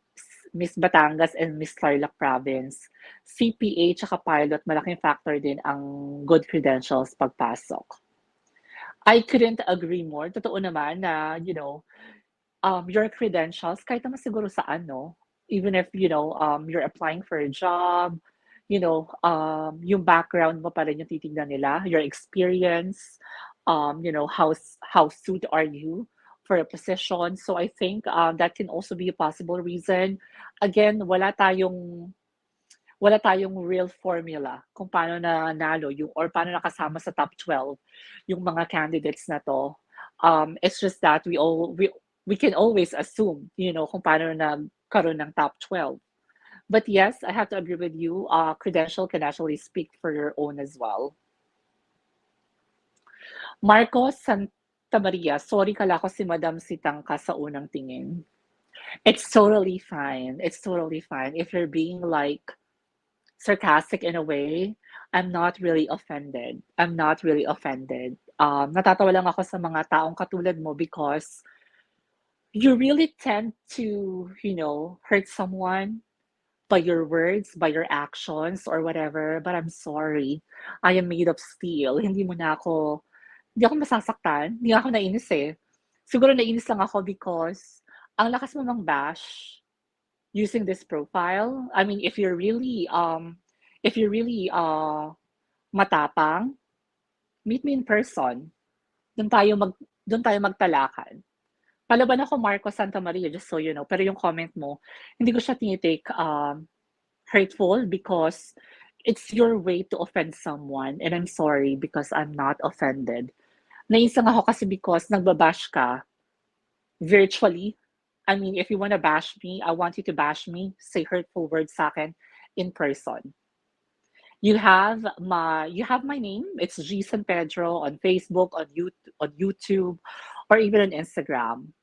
Batangas and Miss Tarlac Province. CPA tsaka pilot, malaking factor din ang good credentials pagpasok. I couldn't agree more. Totoo naman na, your credentials, kahit naman siguro saan, no? Even if, you're applying for a job, yung background mo pa rin yung titignan nila, your experience, how suited are you for a position. So I think that can also be a possible reason. Again, wala tayong real formula kung paano na nalo or paano nakasama sa top 12 yung mga candidates na to. It's just that we can always assume, kung paano nagkaroon ng top 12. But yes, I have to agree with you. Credential can actually speak for your own as well. Marcos Santa Maria, sorry kala ko si Madam Sitang ka sa unang tingin. It's totally fine. It's totally fine. If you're being like sarcastic in a way, I'm not really offended. I'm not really offended. Natatawa lang ako sa mga taong katulad mo because you really tend to, hurt someone by your words, by your actions, or whatever. But I'm sorry. I am made of steel. Hindi ako masasaktan. Hindi ako nainis eh. Siguro nainis lang ako because ang lakas mo mang bash using this profile. I mean, if you're really matapang, meet me in person. Doon tayo magtalakan. Palaban ako Marco Santa Maria, just so you know. Pero yung comment mo, hindi ko siya tinitake hurtful because it's your way to offend someone. And I'm sorry because I'm not offended. Naisang ako kasi because nagbabash ka virtually. I mean, if you want to bash me, I want you to bash me, say hurtful words sa akin in person. You have my name. It's G San Pedro on Facebook, on YouTube, or even on Instagram.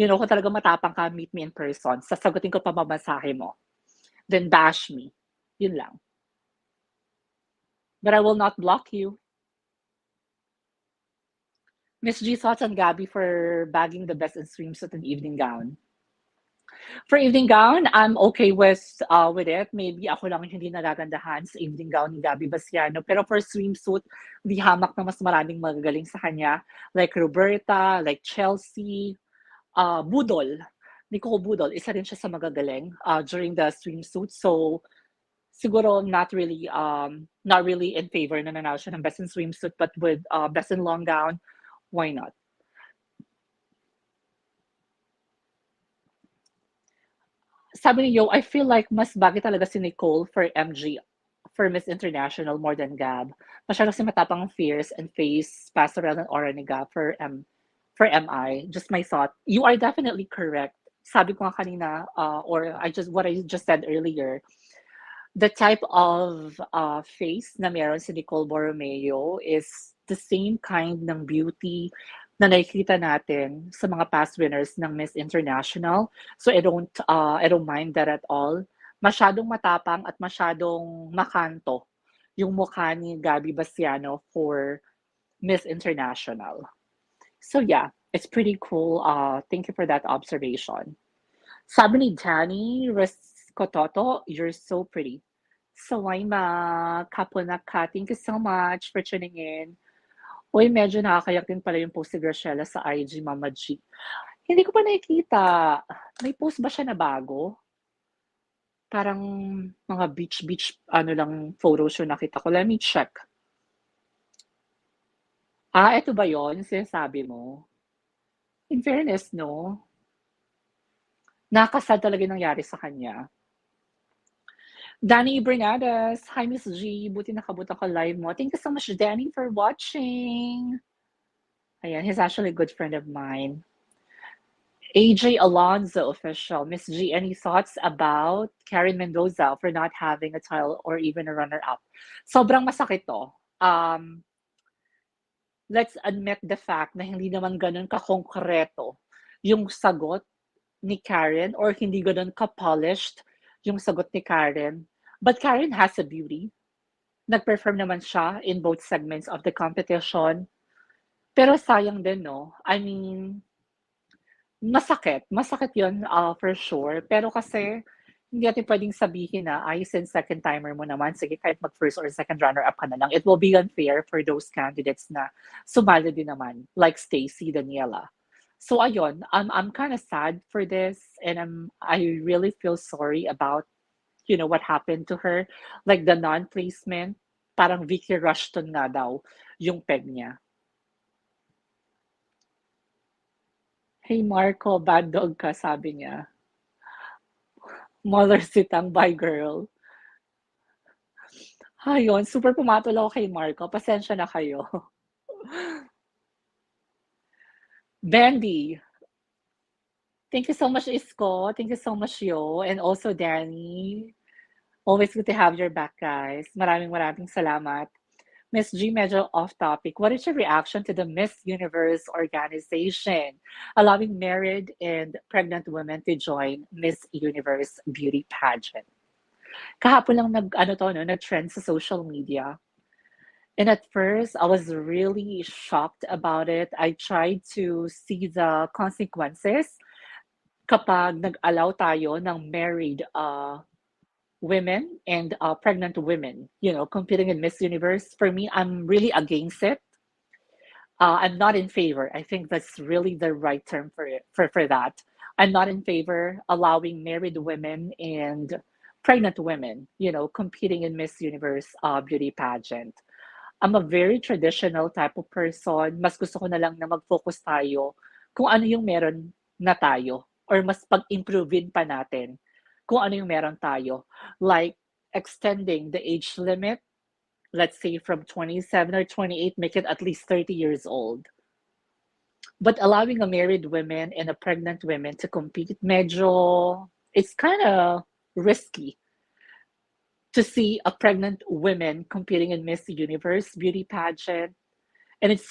Kung talaga matapang ka, meet me in person. Sasagutin ko pa mabasahe mo. Then bash me. Yun lang. But I will not block you. Miss G, thoughts on Gabby for bagging the best in swimsuit and evening gown? For evening gown, I'm okay with it. Maybe ako lang hindi nagagandahan sa evening gown ni Gabby Basiano. Pero for swimsuit, di hamak na mas maraming magagaling sa kanya. Like Roberta, like Chelsea, Budol. Nicole Budol, isa rin siya sa magagaling during the swimsuit. So, siguro not really in favor na nanalo siya ng best in swimsuit, but with best in long gown, why not? Sabi ni Yo, I feel like mas bagay talaga si Nicole for MG, for Miss International more than Gab. Masyado si matapang ang fierce and face pastoral and aura ni Gab for MI. Just my thought. You are definitely correct. Sabi ko nga kanina, or what I just said earlier, the type of face na meron si Nicole Borromeo is the same kind ng beauty na nakikita natin sa mga past winners ng Miss International. So I don't mind that at all. Masyadong matapang at masyadong makanto yung mukha ni Gabby Bastiano for Miss International. So yeah, it's pretty cool. Thank you for that observation. Sabi ni Danny Rescototo, you're so pretty. Sawaima, Kapunaka, thank you so much for tuning in. Uy, medyo nakakayak din pala yung post ni Graciela sa IG, Mama G. Hindi ko pa nakikita. May post ba siya na bago? Parang mga beach, ano lang, photos yung nakita ko. Let me check. Eto ba yon sinasabi mo? In fairness, no? Nakakasad talaga yung nangyari sa kanya. Danny Bernardes, hi Miss G, buti nakabutan ka live mo. Thank you so much, Danny, for watching. Ayan, he's actually a good friend of mine. AJ Alonzo official. Miss G, any thoughts about Karen Mendoza for not having a title or even a runner-up? Sobrang masakit to. Let's admit the fact na hindi naman ganun kakongkreto yung sagot ni Karen or hindi ganun ka-polished yung sagot ni Karen. But Karen has a beauty. Nag-perform naman siya in both segments of the competition. Pero sayang din, no? I mean, masakit. Masakit yun for sure. Pero kasi, hindi natin pwedeng sabihin na, since second timer mo naman, sige, kahit mag-first or second runner-up ka na lang. It will be unfair for those candidates na sumali din naman, like Stacy, Daniela. So ayun, I'm kind of sad for this, and I really feel sorry about what happened to her. Like the non-placement, parang Vicky Rushton nga daw yung peg niya. Hey Marco, bad dog ka, sabi niya. Mother sitang, bye girl. Ayun, super pumatol ako kay Marco. Pasensya na kayo. Bendy, thank you so much, Isko. Thank you so much, Yo. And also, Danny. Always good to have your back, guys. Maraming salamat. Miss G, medyo off topic. What is your reaction to the Miss Universe organization allowing married and pregnant women to join Miss Universe beauty pageant? Kahapon lang nag-trend sa social media. And at first, I was really shocked about it. I tried to see the consequences kapag nag-allow tayo ng married women and pregnant women, competing in Miss Universe. For me, I'm really against it. I'm not in favor. I think that's really the right term for it, for that. I'm not in favor allowing married women and pregnant women, competing in Miss Universe beauty pageant. I'm a very traditional type of person. Mas gusto ko na lang na mag-focus tayo kung ano yung meron na tayo or mas pag-improvein pa natin kung ano yung meron tayo. Like extending the age limit, let's say from 27 or 28, make it at least 30 years old. But allowing a married woman and a pregnant woman to compete, medyo, it's kind of risky to see a pregnant woman competing in Miss Universe beauty pageant. And it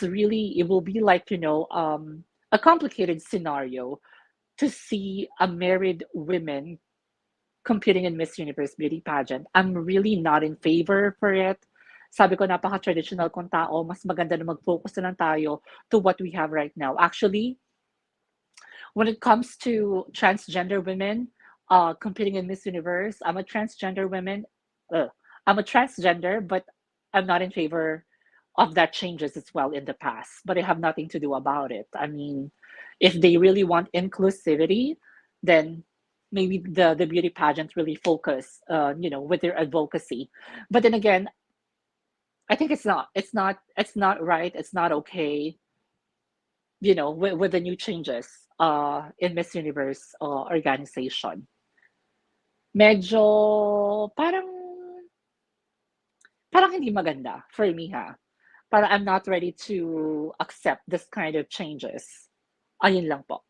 will be like, a complicated scenario to see a married woman competing in Miss Universe beauty pageant. I'm really not in favor for it. Sabi ko, napaka-traditional kong tao, mas maganda na mag-focus na lang tayo to what we have right now. Actually, when it comes to transgender women competing in Miss Universe, I'm a transgender woman. I'm a transgender, but I'm not in favor of that changes as well in the past. But I have nothing to do about it. I mean, if they really want inclusivity, then maybe the beauty pageant really focus, with their advocacy. But then again, I think it's not right. It's not okay, with the new changes in Miss Universe organization. Medyo parang parang hindi maganda for me ha. Para I'm not ready to accept this kind of changes. Ayun lang po.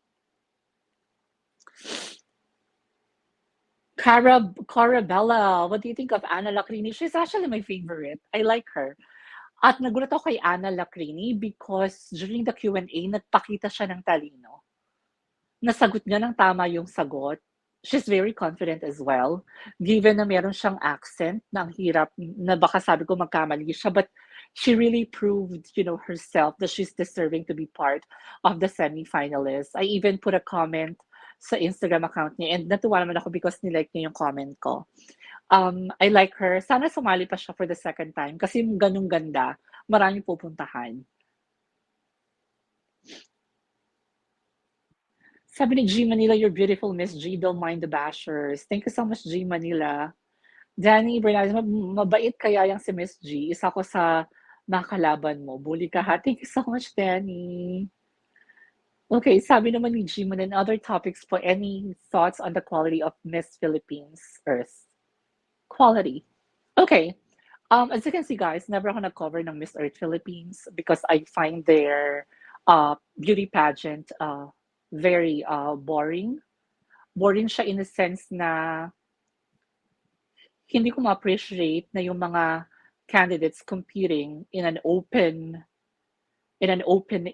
Carabella, what do you think of Anna Lacrini? She's actually my favorite. I like her. At nagulat ako kay Anna Lacrini because during the Q&A, nagpakita siya ng talino. Nasagot niya ng tama yung sagot. She's very confident as well. Given na meron siyang accent na ang hirap, na baka sabi ko magkamali siya, but she really proved, herself that she's deserving to be part of the semi-finalists. I even put a comment sa Instagram account niya and natuwa naman ako because nilike niya yung comment ko. I like her. Sana sumali pa siya for the second time kasi ganung ganda, maraming pupuntahan. Sabi ni G Manila, you're beautiful, Miss G. Don't mind the bashers. Thank you so much, G Manila. Danny Bernardes, mabait kaya yung si Miss G. Isa ko sa nakalaban mo. Bully ka ha. Thank you so much, Danny. Okay, sabi naman ni G Manila, other topics for any thoughts on the quality of Miss Philippines Earth? Quality. Okay. As you can see, guys, never ako nag-cover ng Miss Earth Philippines because I find their beauty pageant very boring. Boring siya in the sense na hindi ko ma-appreciate na yung mga candidates competing in an open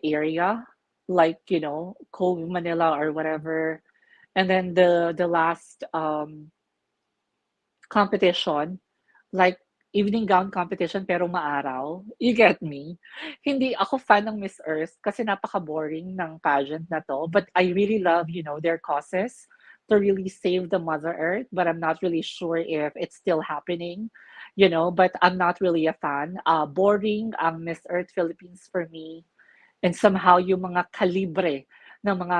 area like Cove Manila or whatever, and then the last competition like evening gown competition pero maaraw. You get me? Hindi ako fan ng Miss Earth kasi napaka-boring ng pageant na to. But I really love, their causes to really save the Mother Earth. But I'm not really sure if it's still happening, but I'm not really a fan. Boring ang Miss Earth Philippines for me. And somehow yung mga kalibre ng mga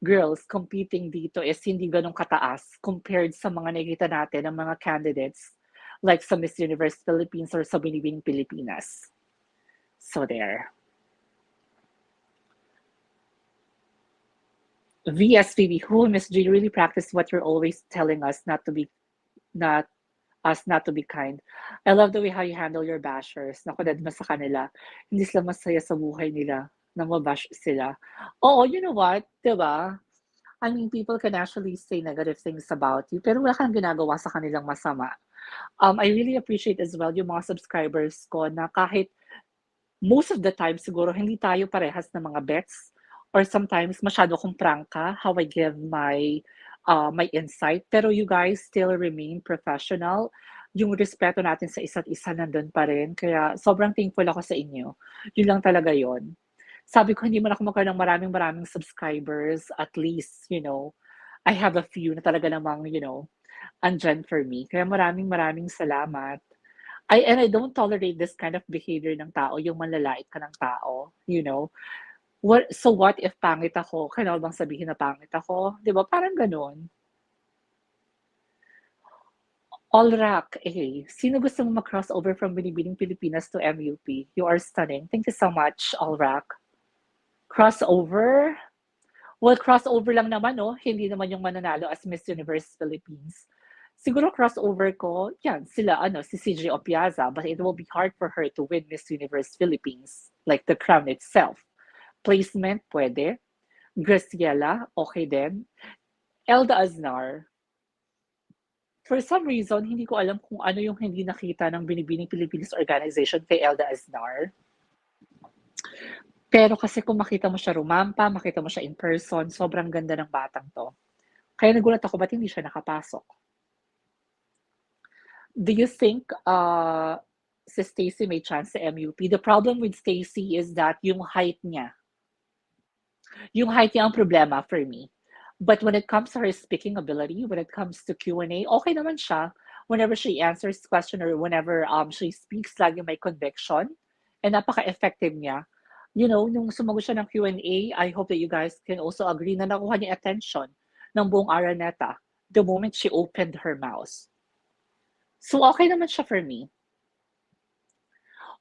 girls competing dito is hindi ganun kataas compared sa mga nakikita natin ng mga candidates like sa Miss Universe Philippines or sa Binibining Pilipinas. So there. VSPB, who Miss G really practice what you're always telling us not to be kind. I love the way how you handle your bashers. Naku, mo sa kanila. Hindi sila masaya sa buhay nila na mabash sila. Oo, you know what? Diba? I mean, people can actually say negative things about you, pero wala kang ginagawa sa kanilang masama. I really appreciate as well yung mga subscribers ko na kahit most of the time siguro hindi tayo parehas ng mga bets or sometimes masyado akong prangka how I give my insight, pero you guys still remain professional. Yung respeto natin sa isa't isa nandun pa rin. Kaya sobrang thankful ako sa inyo. Yun lang talaga yon. Sabi ko, hindi man ako magkaroon ng maraming subscribers. At least, I have a few na talaga namang, andyan for me. Kaya maraming salamat. And I don't tolerate this kind of behavior ng tao, yung manlalait ka ng tao, What if pangit ako? Kailangan bang sabihin na pangit ako? Di ba? Parang ganun. Allrak, sino gusto mo mag-crossover from Binibining Pilipinas to MUP? You are stunning. Thank you so much, Allrak. Crossover? Well, crossover lang naman, no? Hindi naman yung mananalo as Miss Universe Philippines. Siguro crossover ko, yan, sila, si CJ Opiaza, but it will be hard for her to win Miss Universe Philippines, like the crown itself. Placement, pwede. Graciela, okay din. Elda Aznar, for some reason, hindi ko alam kung ano yung hindi nakita ng Binibining Philippines Organization kay Elda Aznar. Pero kasi kung makita mo siya rumampa, makita mo siya in person, sobrang ganda ng batang to. Kaya nagulat ako, ba't hindi siya nakapasok? Do you think si Stacy may chance sa MUP? The problem with Stacy is that yung height niya. Yung height niya ang problema for me. But when it comes to her speaking ability, when it comes to Q&A, okay naman siya. Whenever she answers question or whenever she speaks, lagi may conviction. And napaka-effective niya. Nung sumagot siya ng Q&A, I hope that you guys can also agree na nakuha niya attention ng buong Araneta the moment she opened her mouth. So okay naman siya for me.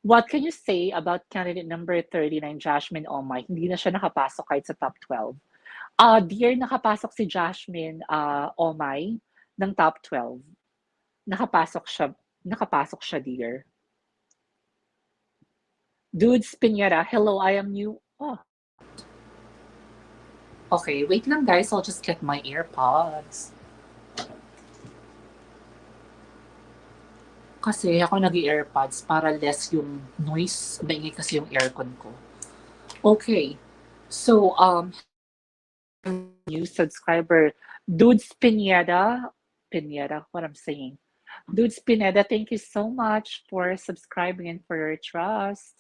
What can you say about candidate number 39, Jasmine Omay? Hindi na siya nakapasok kahit sa top 12. Dear, nakapasok si Jasmine Omay ng top 12. Nakapasok siya, nakapasok siya, dear. Dudes Pinera, hello, I am new. Oh, okay, wait lang guys, I'll just get my AirPods. Kasi ako nag-AirPods para less yung noise, maingay kasi yung aircon ko. Okay, so new subscriber, Dudes Pineda, what I'm saying. Dudes Pineda, thank you so much for subscribing and for your trust.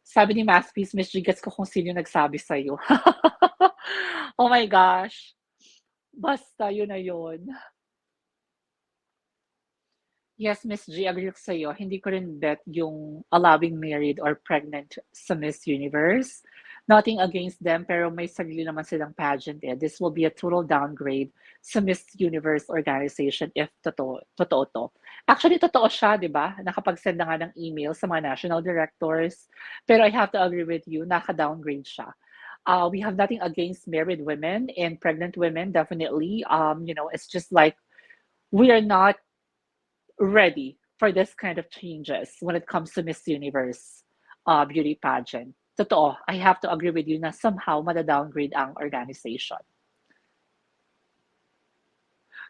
Sabi ni Masterpiece, Miss G, gets ko kung sino yung nagsabi sa'yo. Oh my gosh. Basta, yun na yun. Yes, Miss G, agree ko sa'yo. Hindi ko rin bet yung allowing married or pregnant sa Miss Universe. Nothing against them, pero may sarili naman silang pageant eh. This will be a total downgrade sa Miss Universe organization if totoo to. Actually, totoo siya, di ba? Nakapag-send na nga ng email sa mga national directors. Pero I have to agree with you, naka-downgrade siya. We have nothing against married women and pregnant women, definitely. It's just like we are not ready for this kind of changes when it comes to Miss Universe beauty pageant. Totoo, I have to agree with you na somehow mada-downgrade ang organization.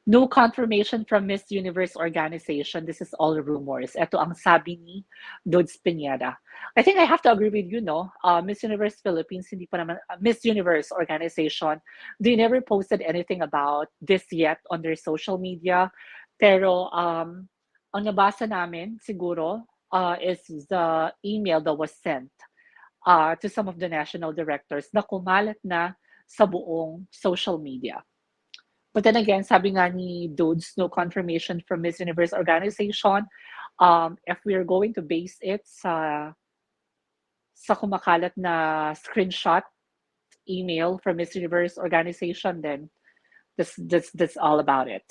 No confirmation from Miss Universe organization. This is all rumors. Ito ang sabi ni Dudes Pineda. I think I have to agree with you, no? Miss Universe Philippines, hindi pa naman, Miss Universe organization, they never posted anything about this yet on their social media. Pero ang nabasa namin siguro is the email that was sent to some of the national directors na kumalat na sa buong social media. But then again, sabi nga ni Dudes, no confirmation from Miss Universe organization. If we are going to base it sa kumakalat na screenshot email from Miss Universe organization, then that's all about it.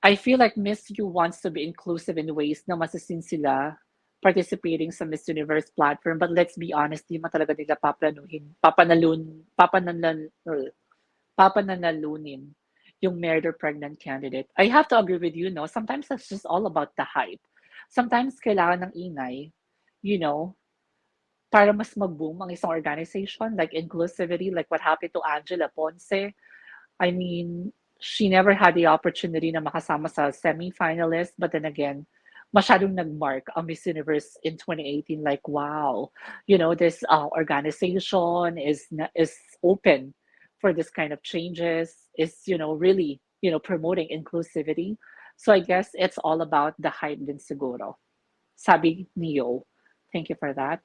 I feel like Miss U wants to be inclusive in ways na masasin sila participating sa Miss Universe platform. But let's be honest, di mo talaga nila papananalunin yung married or pregnant candidate. I have to agree with you, no? Sometimes it's just all about the hype. Sometimes kailangan ng ingay, para mas mag-boom ang isang organization, like inclusivity, like what happened to Angela Ponce. I mean, she never had the opportunity na makasama sa semi-finalist, but then again, masyadong nag-mark ang Miss Universe in 2018, like, wow, this organization is open for this kind of changes, is, really, promoting inclusivity. So I guess it's all about the hype din siguro. Sabi ni Yo. Thank you for that.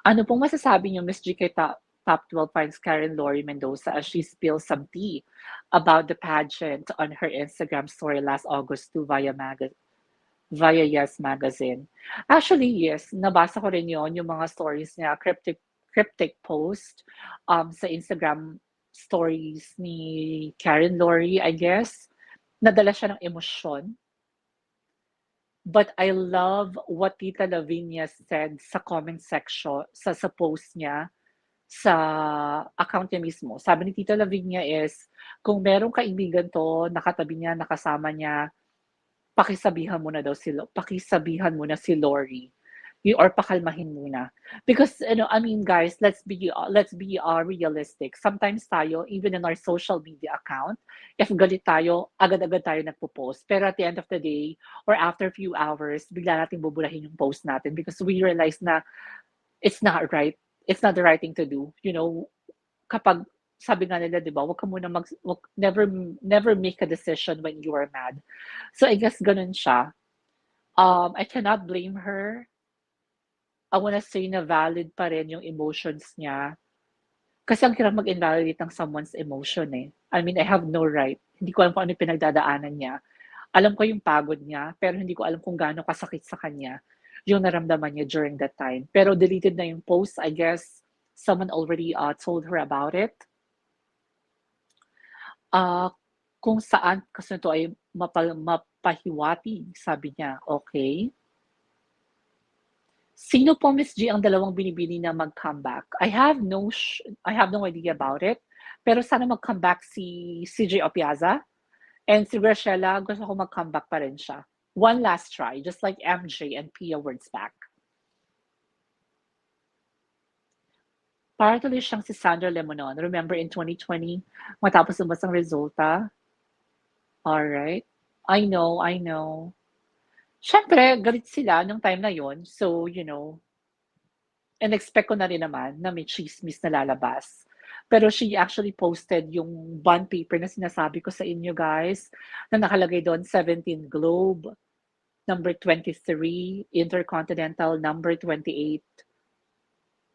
Ano pong masasabi niyo, Miss G, kay Top 12 finds Karen Lori Mendoza as she spills some tea about the pageant on her Instagram story last August 2 via Yes Magazine. Actually, yes, nabasa ko rin yon yung mga stories niya, cryptic post sa Instagram stories ni Karen Lori, I guess. Nadala siya ng emosyon. But I love what Tita Lavinia said sa comment section, sa post niya, sa account niya mismo. Sabi ni Tita Lavinia is, kung merong kaibigan to, nakatabi niya, nakasama niya, pakisabihan mo na si Lori. Or pakalmahin muna. Because, I mean, guys, let's be realistic. Sometimes tayo, even in our social media account, if galit tayo, agad-agad tayo nagpo-post. Pero at the end of the day, or after a few hours, bigla natin buburahin yung post natin because we realize na it's not right. It's not the right thing to do. Kapag sabi nga nila, di ba, never make a decision when you are mad. So I guess ganun siya. I cannot blame her. I wanna say na valid pa rin yung emotions niya. Kasi ang hirap mag-invalidate ng someone's emotion eh. I mean, I have no right. Hindi ko alam kung ano yung pinagdadaanan niya. Alam ko yung pagod niya, pero hindi ko alam kung gaano kasakit sa kanya yung naramdaman niya during that time. Pero deleted na yung post, I guess, Someone already told her about it. Ah, kung saan kasi ito ay mapahiwatig, sabi niya. Okay. Sino po, Miss G, ang dalawang binibini na mag-comeback? I have no idea about it. Pero sana mag-comeback si CJ Opiaza and si Graciela, gusto ko mag-comeback pa rin siya. One last try, just like MJ and Pia words back. Para tuloy siyang si Sandra Lemonon. Remember in 2020, matapos lumabas ang resulta? Alright. I know. Siyempre, galit sila nung time na yon. So, and expect ko na rin naman na may chismis na lalabas. Pero she actually posted yung bond paper na sinasabi ko sa inyo guys, na nakalagay doon 17 Globe, number 23, Intercontinental, number 28,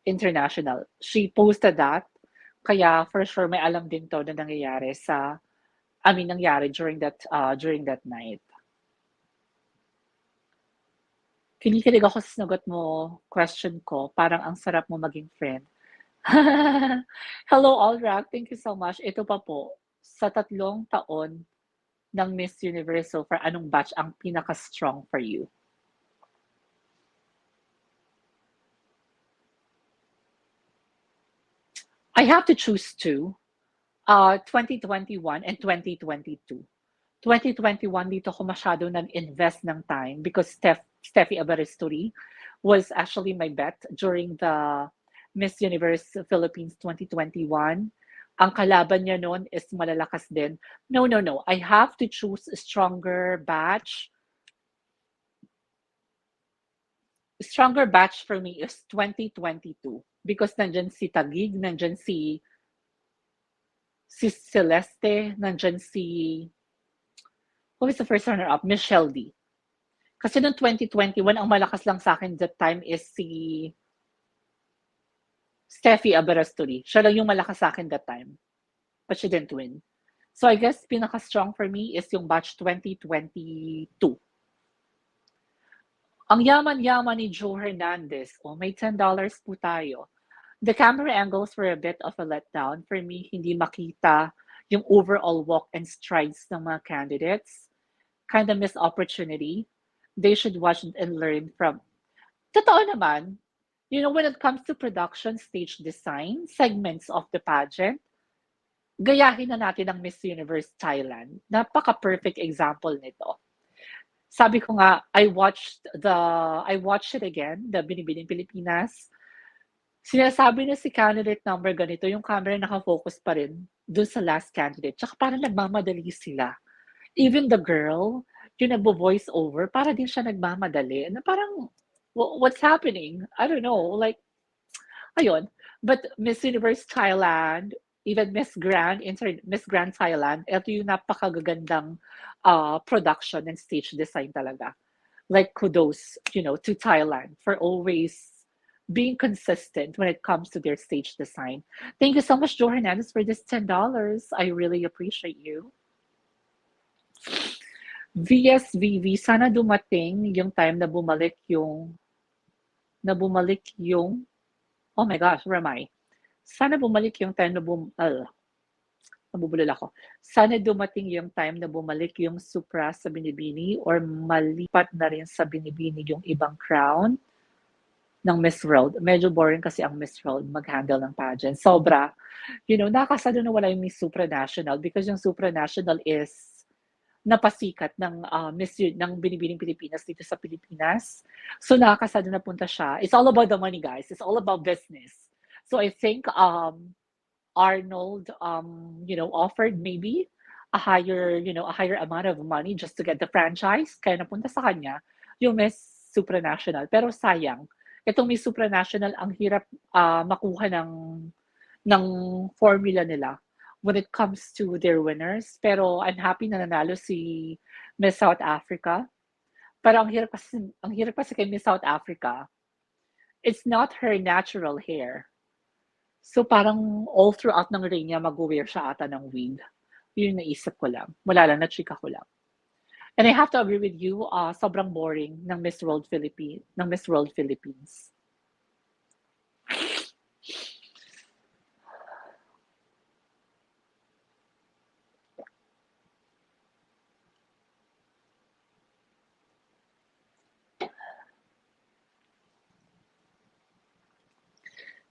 International. She posted that, kaya for sure may alam din to na nangyayari nangyari during that night. Kinikilig ako sa sinagot mo, question ko, parang ang sarap mo maging friend. Hello, Alrak. Thank you so much. Ito pa po, sa 3 taon ng Miss Universe so far, anong batch ang pinaka-strong for you? I have to choose two. 2021 and 2022. 2021, dito ko masyado nag-invest ng time because Steffi Abaristuri was actually my bet during the Miss Universe Philippines 2021. Ang kalaban niya noon is malalakas din. No, no, no. I have to choose a stronger batch. Stronger batch for me is 2022 because nandyan si Tagig, nandyan si Celeste, nandyan who is the first runner-up? Michelle D. Kasi noong 2021, ang malakas lang sa akin that time is si Steffi Abarasturi. Siya lang yung malakas sa akin that time. But she didn't win. So I guess pinaka-strong for me is yung batch 2022. Ang yaman-yaman ni Joe Hernandez. Oh, may $10 po tayo. The camera angles were a bit of a letdown. For me, hindi makita yung overall walk and strides ng mga candidates. Kind of missed opportunity. They should watch and learn from. Totoo naman, when it comes to production, stage design, segments of the pageant, gayahin na natin ang Miss Universe Thailand. Napaka-perfect example nito. Sabi ko nga, I watched it again, the Binibining Pilipinas. Sinasabi na si candidate number ganito, yung camera nakafocus pa rin dun sa last candidate. Tsaka parang nagmamadali sila. Even the girl, yung nagbo-voice over, para din siya nagmamadali. Na parang, what's happening? I don't know. Like, ayun. But Miss Universe Thailand, even Miss Grand Thailand, ito yung napakagagandang production and stage design talaga. Like, kudos, to Thailand for always being consistent when it comes to their stage design. Thank you so much, Joe Hernandez, for this $10. I really appreciate you. VSVV, sana dumating yung time na bumalik yung, oh my gosh, where am I? Sana bumalik yung time na nabubulol ako. Sana dumating yung time na bumalik yung Supra sa Binibini or malipat na rin sa Binibini yung ibang crown ng Miss World. Medyo boring kasi ang Miss World mag-handle ng pageant. Sobra. Nakasado na wala yung Miss Supranational because yung Supranational is napasikat ng ng Binibining Pilipinas dito sa Pilipinas. So nakakasado na punta siya. It's all about the money, guys. It's all about business. So I think Arnold offered maybe a higher amount of money just to get the franchise. Kaya napunta sa kanya yung Miss Supranational. Pero sayang, itong Miss Supranational ang hirap makuha ng formula nila when it comes to their winners. Pero I'm happy na nanalo si Miss South Africa. Pero ang hirap kasi kay Miss South Africa, it's not her natural hair. So parang all throughout ng reign niya, mag-wear siya ata ng wig. Yun naisip ko lang. Wala lang, na-chika ko lang. And I have to agree with you, sobrang boring ng Miss World Philippines.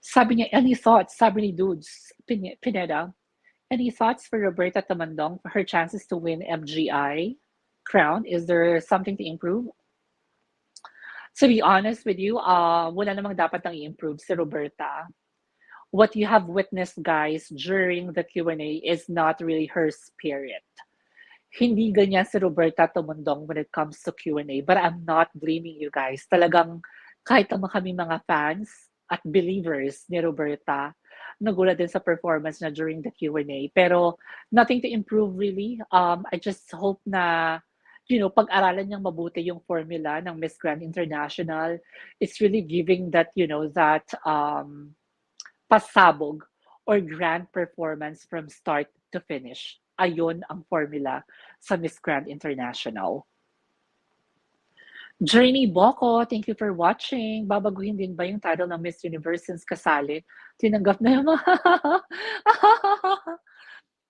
Sabi niya, any thoughts? Sabi ni Dudes, Pineda, any thoughts for Roberta Tamandong for her chances to win MGI crown? Is there something to improve? To be honest with you, wala namang dapat nang i-improve si Roberta. What you have witnessed, guys, during the Q&A is not really her spirit. Hindi ganyan si Roberta Tumundong when it comes to Q&A. But I'm not blaming you guys. Talagang kahit naman kami mga fans at believers ni Roberta, nagulat din sa performance na during the Q&A. Pero nothing to improve really. I just hope na pag-aralan niyang mabuti yung formula ng Miss Grand International. It's really giving that, that pasabog or grand performance from start to finish. Ayun ang formula sa Miss Grand International. Journey Boko, thank you for watching. Babaguhin din ba yung title ng Miss Universe since kasali? Tinanggap na yung mga...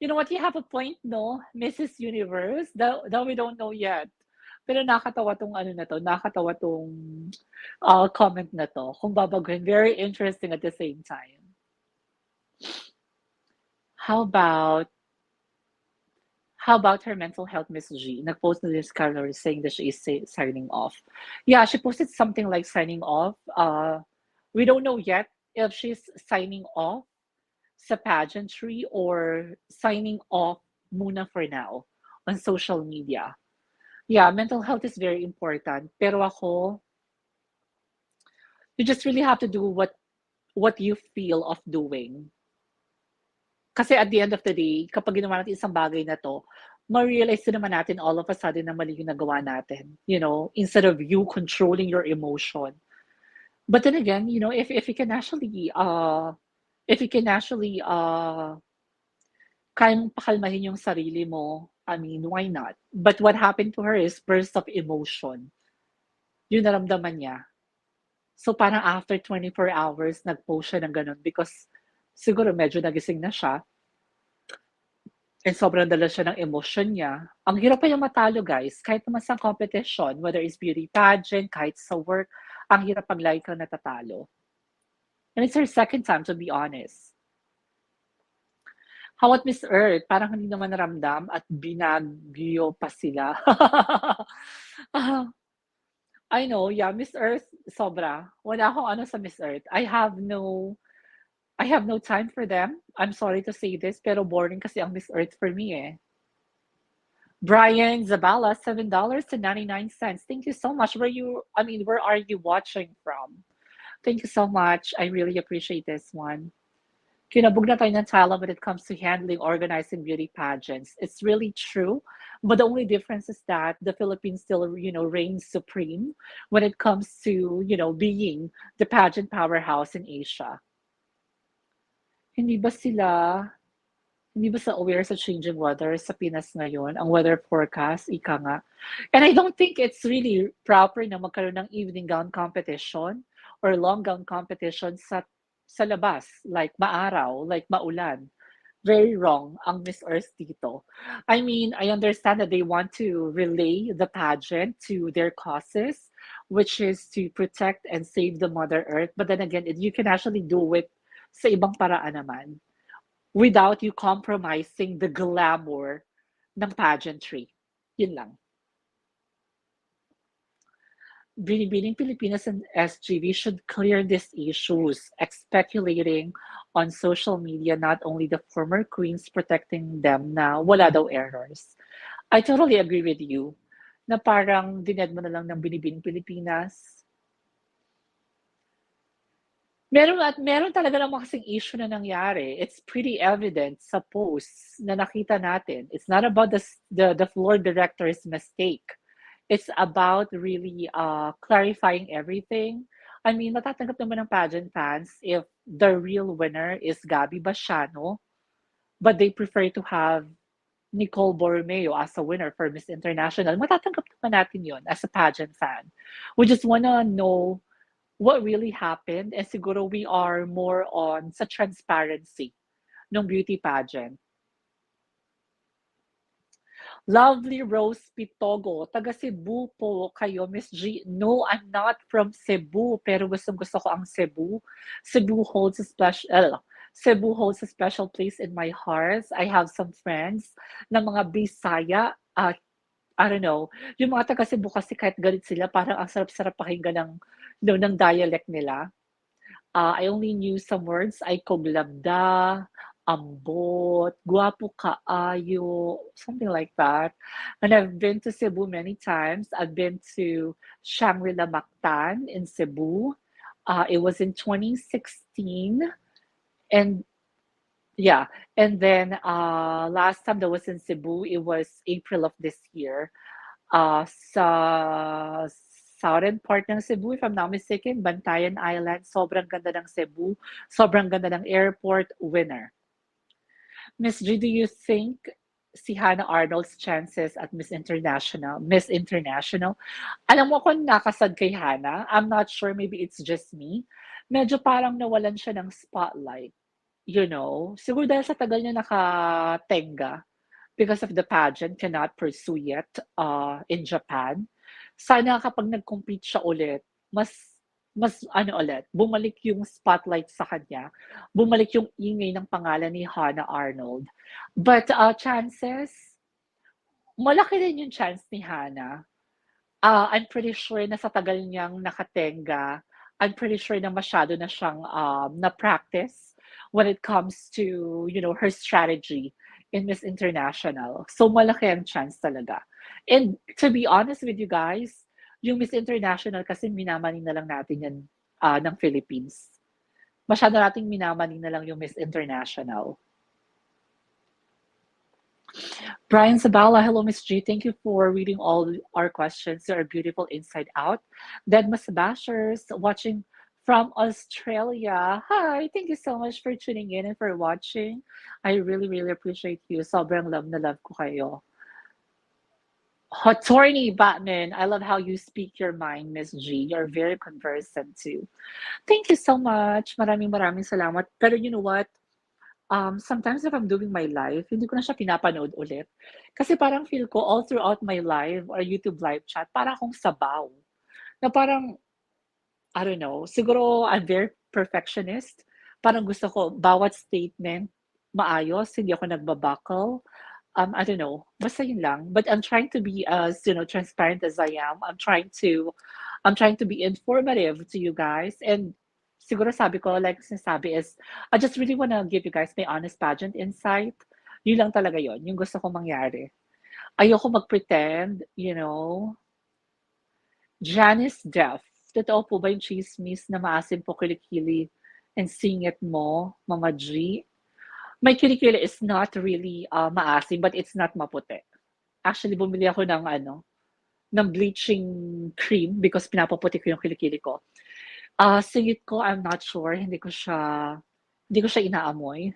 You know what, you have a point, no? Mrs. Universe, that we don't know yet. Pero nakakatawa tong nakakatawa tong comment na to. Kung babaguhin, very interesting at the same time. How about her mental health, Miss G? Nag-post na this Carol saying that she is signing off. Yeah, she posted something like signing off. We don't know yet if she's signing off sa pageantry or signing off muna for now on social media. Yeah, mental health is very important. Pero ako, you just really have to do what you feel of doing. Kasi at the end of the day, kapag ginawa natin isang bagay na to, ma-realize din naman natin all of a sudden na mali yung nagawa natin. Instead of you controlling your emotion. But then again, if you can actually kaya mong pakalmahin yung sarili mo, I mean, why not? But what happened to her is burst of emotion. Yun naramdaman niya. So parang after 24 hours, nag-post siya ng ganun because siguro medyo nagising na siya. And sobrang dala siya ng emotion niya. Ang hirap pa yung matalo, guys. Kahit naman sa competition, whether it's beauty pageant, kahit sa work, ang hirap pag lagi kang natatalo. And it's her second time, to be honest. How about Miss Earth? Parang hindi naman naramdam at binagyo pa sila. I know, yeah, Miss Earth, sobra. Wala akong ano sa Miss Earth. I have no time for them. I'm sorry to say this, pero boring kasi ang Miss Earth for me eh. Brian Zabala, $7.99. Thank you so much. Where are you watching from? Thank you so much. I really appreciate this one. Kinabog na tayo ng talent when it comes to handling, organizing beauty pageants. It's really true. But the only difference is that the Philippines still, reigns supreme when it comes to, being the pageant powerhouse in Asia. Hindi ba sa aware sa changing weather sa Pinas ngayon, ang weather forecast, ika nga. And I don't think it's really proper na magkaroon ng evening gown competition or long gown competition sa labas, like maaraw, like maulan. Very wrong ang Miss Earth dito. I mean, I understand that they want to relay the pageant to their causes, which is to protect and save the Mother Earth. But then again, you can actually do it sa ibang paraan naman without you compromising the glamour ng pageantry. Yun lang. Binibining Pilipinas and SGV should clear these issues, speculating on social media not only the former queens protecting them na wala daw errors. I totally agree with you na parang dined mo na lang ng Binibining Pilipinas. Meron talaga namang kasing issue na nangyari. It's pretty evident sa posts na nakita natin. It's not about the floor director's mistake. It's about really clarifying everything. I mean, matatanggap naman ng pageant fans if the real winner is Gabby Basiano, but they prefer to have Nicole Borromeo as a winner for Miss International. Matatanggap naman natin yun as a pageant fan. We just wanna know what really happened, and siguro we are more on sa transparency ng beauty pageant. Lovely Rose Pitogo, taga Cebu po kayo, Miss G. No, I'm not from Cebu, pero gustong-gusto ko ang Cebu. Cebu holds a special Cebu holds a special place in my heart. I have some friends na mga Bisaya, I don't know, yung mga taga Cebu kasi kahit galit sila, parang ang sarap-sarap pakinggan ng, ng dialect nila. I only knew some words. Ay koglabda, ambot, guwapo kaayo, something like that. And I've been to Cebu many times. I've been to Shangri-La Mactan in Cebu. It was in 2016. And yeah, and then last time that was in Cebu, it was April of this year. Sa southern part ng Cebu, if I'm not mistaken, Bantayan Island. Sobrang ganda ng Cebu. Sobrang ganda ng airport. Winner. Miss G, do you think si Hannah Arnold's chances at Miss International? Alam mo kung nakasad kay Hannah, I'm not sure, maybe it's just me. Medyo parang nawalan siya ng spotlight. You know, siguro dahil sa tagal niya nakatenga because of the pageant, cannot pursue yet in Japan. Sana kapag nag-compete siya ulit, mas ano ulit, bumalik yung spotlight sa kanya, bumalik yung ingay ng pangalan ni Hannah Arnold. But chances, malaki din yung chance ni Hannah. I'm pretty sure na sa tagal niyang nakatenga, I'm pretty sure na masyado na siyang na-practice when it comes to, her strategy in Miss International. So malaki ang chance talaga. And to be honest with you guys, yung Miss International kasi minamaning na lang natin yan ng Philippines. Masyado nating minamaning na lang yung Miss International. Brian Sabala, hello, Miss G. Thank you for reading all our questions. You are beautiful inside out. Deadmas Bashers watching from Australia. Hi, thank you so much for tuning in and for watching. I really, really appreciate you. Sobrang love na love ko kayo. Hotorny Batman, I love how you speak your mind, Miss G. You're very conversant too. Thank you so much. Maraming salamat. Pero you know what? Sometimes if I'm doing my live, hindi ko na siya pinapanood ulit. Kasi parang feel ko all throughout my live or YouTube live chat, parang akong sabaw. Na parang, I don't know, siguro I'm very perfectionist. Parang gusto ko, bawat statement, maayos, hindi ako nagbabuckle. I don't know, basta yun lang. But I'm trying to be as, transparent as I am. I'm trying to be informative to you guys. And siguro sabi ko, like sinasabi is, I just really want to give you guys my honest pageant insight. Yun lang talaga yun, yung gusto kong mangyari. Ayoko mag-pretend, Janice Deaf. Totoo po ba yung chismis na maasim po kilikili and singit mo, Mama G? My kilikili is not really maasim, but it's not maputi. Actually, bumili ako ng bleaching cream because pinapaputi ko yung kilikili ko. Singit ko, I'm not sure. Hindi ko siya inaamoy.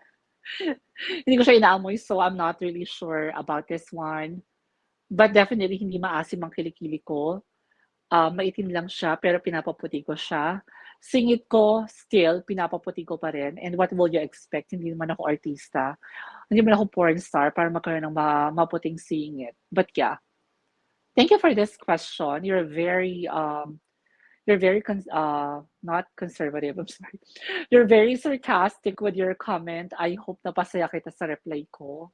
Hindi ko siya inaamoy, so I'm not really sure about this one. But definitely, hindi maasim ang kilikili ko. Maitim lang siya, pero pinapaputi ko siya. Singit ko, still, pinapaputi ko pa rin. And what will you expect? Hindi naman ako artista. Hindi naman ako porn star para magkaroon ng maputing singit. But yeah. Thank you for this question. You're very not conservative, I'm sorry. You're very sarcastic with your comment. I hope na pasaya kita sa reply ko.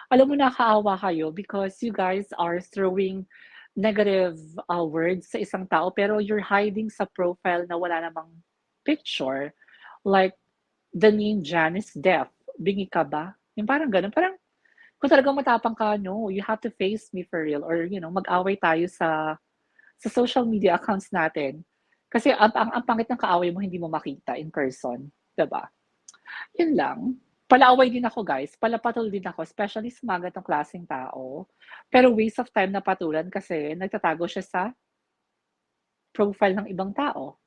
Alam mo, nakaawa kayo because you guys are throwing negative words sa isang tao pero you're hiding sa profile na wala namang picture. Like, the name Janice Deaf. Bingi ka ba? Yung parang ganun. Parang, kung talagang matapang ka, no, you have to face me for real. Or, mag-away tayo sa social media accounts natin. Kasi ang pangit ng kaaway mo, hindi mo makita in person. Diba? Yun lang. Palaaway din ako, guys. Palapatol din ako, especially sa mga ganitong klaseng tao. Pero waste of time na patulan kasi nagtatago siya sa profile ng ibang tao.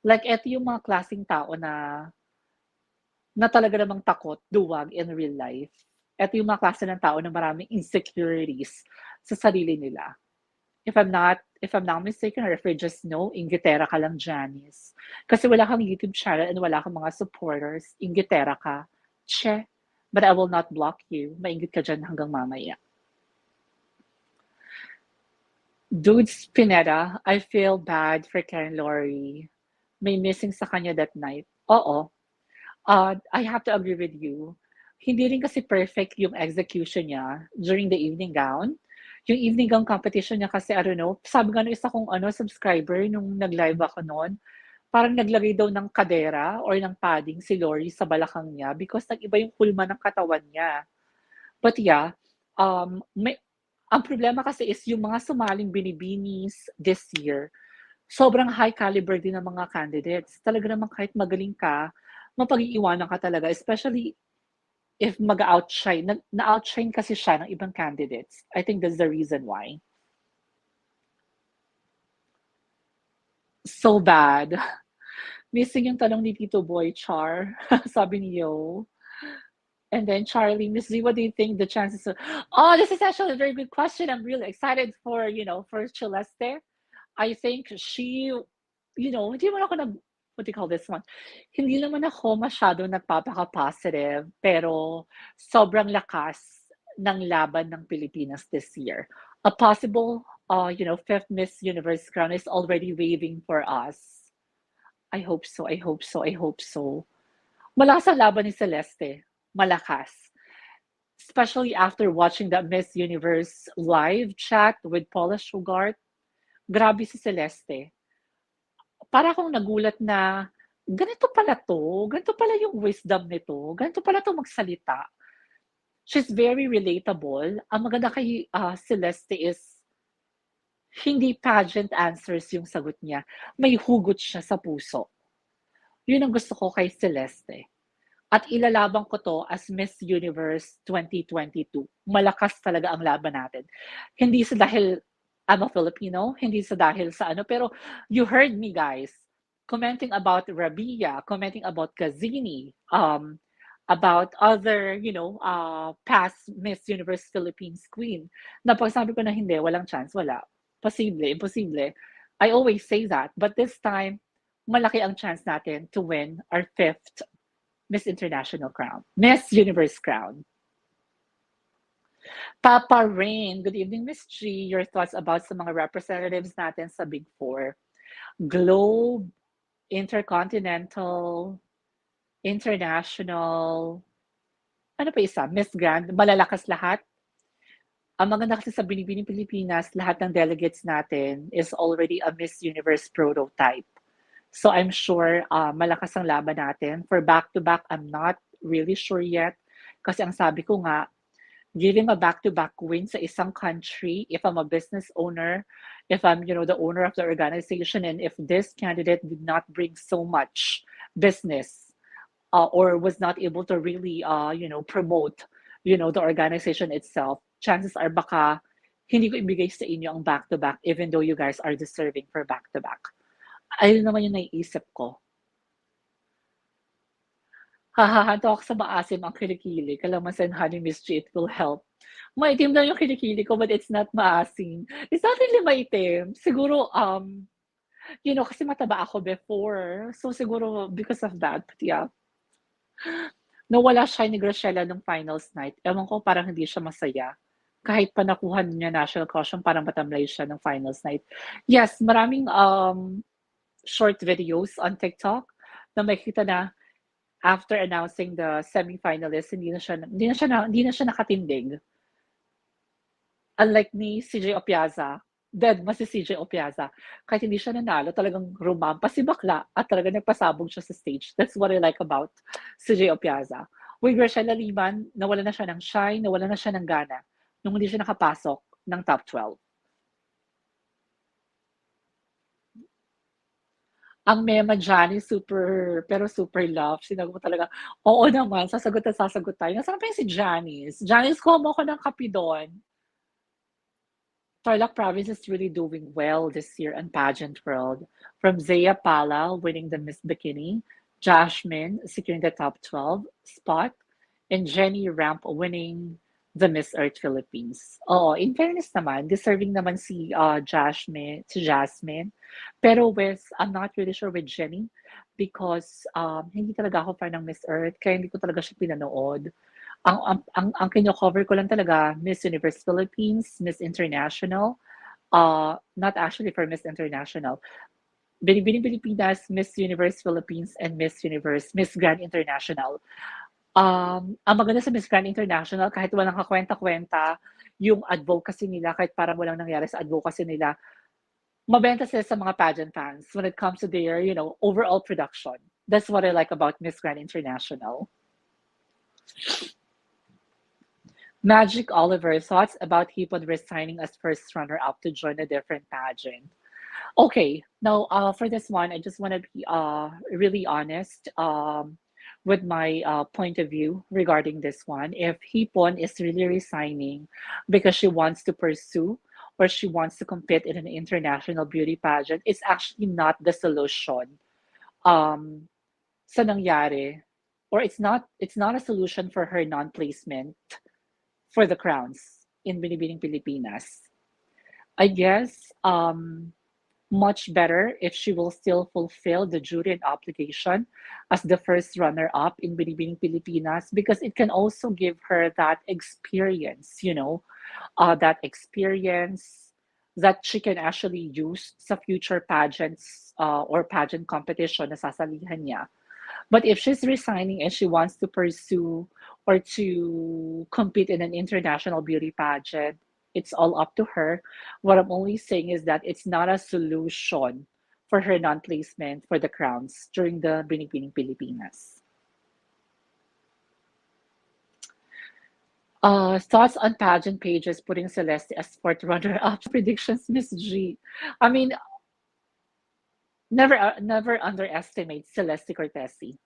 Like, eto yung mga klaseng tao na talaga namang takot, duwag in real life. Eto yung mga klase ng tao na maraming insecurities sa sarili nila. If I'm not mistaken, or if you just know, inggitera ka lang, Janice. Kasi wala kang YouTube channel and wala kang mga supporters, inggitera ka. Che, but I will not block you. Mainggit ka dyan hanggang mamaya. Dude Spinetta, I feel bad for Karen Laurie. May missing sa kanya that night. Oo, I have to agree with you. Hindi rin kasi perfect yung execution niya during the evening gown. Yung evening gown competition niya kasi, I don't know, sabi nga nung isa kong subscriber nung nag-live ako noon, parang naglagay daw ng kadera or ng padding si Lori sa balakang niya because nag-iba yung kulma ng katawan niya. But yeah, ang problema kasi is yung mga sumaling binibinis this year, sobrang high caliber din ng mga candidates. Talaga naman kahit magaling ka, mapag-iiwanan ka talaga, especially if mag-outshine. Na-outshine kasi siya ng ibang candidates. I think that's the reason why. So bad. Missing yung tanong ni Tito Boy, Char. Sabi ni Yo. And then Charlie, Miss Z, what do you think the chances of... Oh, this is actually a very good question. I'm really excited for, for Celeste. I think she, hindi naman ako what do you call this one? Hindi naman ako masyado nagpapaka-positive, pero sobrang lakas ng laban ng Pilipinas this year. A possible, fifth Miss Universe crown is already waving for us. I hope so, I hope so, I hope so. Malakas ang laban ni Celeste. Malakas. Especially after watching that Miss Universe live chat with Paula Shugart. Grabe si Celeste. Para akong nagulat na ganito pala yung wisdom nito, ganito pala 'to magsalita. She's very relatable. Ang maganda kay Celeste is hindi pageant answers yung sagot niya. May hugot siya sa puso. Yun ang gusto ko kay Celeste. At ilalaban ko to as Miss Universe 2022. Malakas talaga ang laban natin. Hindi sa dahil I'm a Filipino, hindi sa dahil sa pero you heard me guys, commenting about Rabia, commenting about Kazini, about other, past Miss Universe Philippines queen. Na pag sabi ko na hindi, walang chance, wala. Posible, imposible. I always say that. But this time, malaki ang chance natin to win our fifth Miss International crown, Miss Universe crown. Papa Rain, good evening, Miss G. Your thoughts about sa mga representatives natin sa Big Four? Globe, Intercontinental, International, ano pa isa? Miss Grand, malalakas lahat. Ang maganda kasi sa Binibining Pilipinas, lahat ng delegates natin is already a Miss Universe prototype. So I'm sure malakas ang laban natin. For back-to-back, I'm not really sure yet. Kasi ang sabi ko nga, giving a back-to-back win sa isang country, if I'm a business owner, if I'm, the owner of the organization, and if this candidate did not bring so much business or was not able to really, promote, the organization itself, chances are baka hindi ko ibigay sa inyo ang back-to-back even though you guys are deserving for back-to-back. Ayun naman yung naiisip ko. Hahahanto ako sa maasim ang kilikili. Kalamansi honey mystery, it will help. Maitim lang yung kilikili ko, but it's not maasim. It's not really maitim. Siguro, kasi mataba ako before. So siguro because of that, but yeah. Nawala siya ni Graciela nung finals night. Ewan ko, parang hindi siya masaya. Kahit pa nakuha niya national caution, parang matamlay siya ng finals night. Yes, maraming short videos on TikTok na makikita na after announcing the semi-finalists, hindi na siya nakatindig. Unlike ni CJ Opiaza, dead mas si CJ Opiaza. Kahit hindi siya nanalo, talagang rumampa si bakla at talagang nagpasabog siya sa stage. That's what I like about CJ Opiaza. With Graciela Liman, nawala na siya ng shine, nawala na siya ng gana nung hindi siya nakapasok ng top 12. Ang mema Johnny, pero super love. Sinagot mo talaga, oo naman, sasagot at sasagot tayo. Nasaan pa yung si Janice? Janice, kuha mo ko ng kape doon. Tarlac province is really doing well this year in pageant world. From Zaya Pala winning the Miss Bikini, Josh Min securing the top 12 spot, and Jenny Ramp winning the Miss Earth Philippines. Oo, in fairness naman, deserving naman si Jasmine. Pero I'm not really sure with Jenny because hindi talaga ako fan ng Miss Earth, kaya hindi ko talaga siya pinanood. Ang kino-cover ko lang talaga, Miss Universe Philippines, Miss International, Not actually for Miss International. Binibining Pilipinas, Miss Universe Philippines, and Miss Universe, Miss Grand International. Ang maganda sa Miss Grand International, kahit walang kakwenta-kwenta, yung advocacy nila, kahit parang walang nangyari sa advocacy nila, mabenta sila sa mga pageant fans when it comes to their, overall production. That's what I like about Miss Grand International. Magic Oliver, thoughts about Hipon resigning as first runner-up to join a different pageant? Okay, now for this one, I just want to be really honest with my point of view regarding this one. If Hipon is really resigning because she wants to pursue or she wants to compete in an international beauty pageant, it's actually not the solution um, sa nangyari, or it's not a solution for her non-placement for the crowns in Binibining Pilipinas. I guess much better if she will still fulfill the duty and obligation as the first runner-up in Binibining Pilipinas, because it can also give her that experience, that experience that she can actually use sa future pageants or pageant competition na sasalihan niya. But if she's resigning and she wants to pursue or to compete in an international beauty pageant, it's all up to her. What I'm only saying is that it's not a solution for her non-placement for the crowns during the Binibining Pilipinas. Thoughts on pageant pages putting Celeste as fourth runner-up predictions, Miss G. I mean, never underestimate Celeste Cortesi.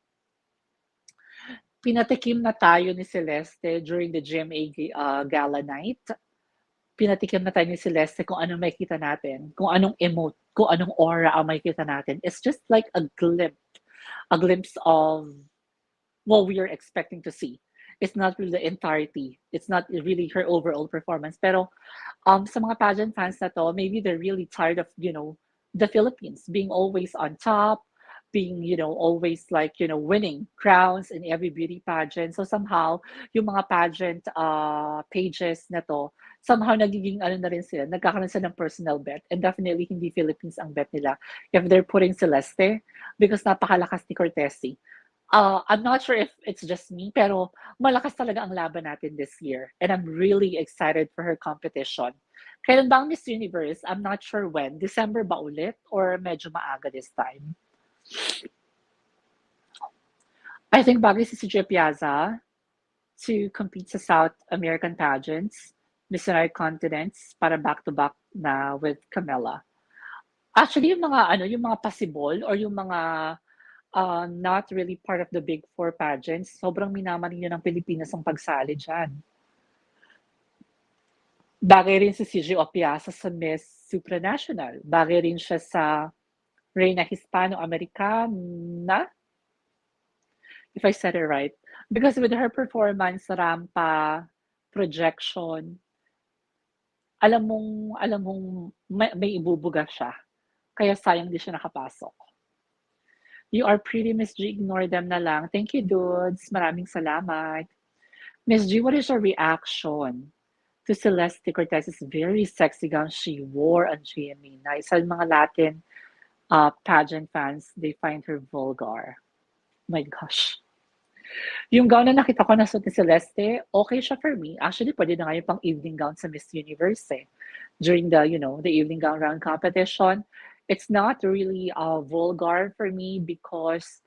Pinatikim na tayo ni Celeste during the GMA Gala Night. Pinatikim na tayo ni Celeste kung anong makikita natin, kung anong emote, kung anong aura ang makikita natin. It's just like a glimpse of what we are expecting to see. It's not really the entirety. It's not really her overall performance. Pero sa mga pageant fans na to, maybe they're really tired of, the Philippines being always on top, being, always like, winning crowns in every beauty pageant. So somehow, yung mga pageant pages na to, somehow nagiging ano na rin sila, nagkakaroon sila ng personal bet. And definitely hindi Philippines ang bet nila if they're putting Celeste, because napakalakas ni Cortesi. I'm not sure if it's just me, pero malakas talaga ang laban natin this year. And I'm really excited for her competition. Kailan ba ang Miss Universe? I'm not sure when. December ba ulit? Or medyo maaga this time? I think bagay si CJ Piazza to compete sa South American pageants, missionary continents, para back-to-back na with Camilla. Actually, yung mga possible or yung mga not really part of the big four pageants, sobrang minamani nyo ng Pilipinas ang pagsali dyan. Bagay rin si CJ Opiasa sa Miss Supranational. Bagay rin siya sa Reina Hispano-Americana, if I said it right. Because with her performance, rampa, projection, alam mong may ibubuga siya. Kaya sayang di siya nakapasok. You are pretty, Miss G. Ignore them na lang. Thank you, dudes. Maraming salamat. Miss G, what is your reaction to Celeste Cortez's very sexy gown she wore on GMA? Na isa mga Latin pageant fans, they find her vulgar. My gosh. Yung gown na nakita ko na suot ni Celeste, okay siya for me. Actually, pwede na nga yung pang evening gown sa Miss Universe eh. During the, the evening gown round competition. It's not really vulgar for me because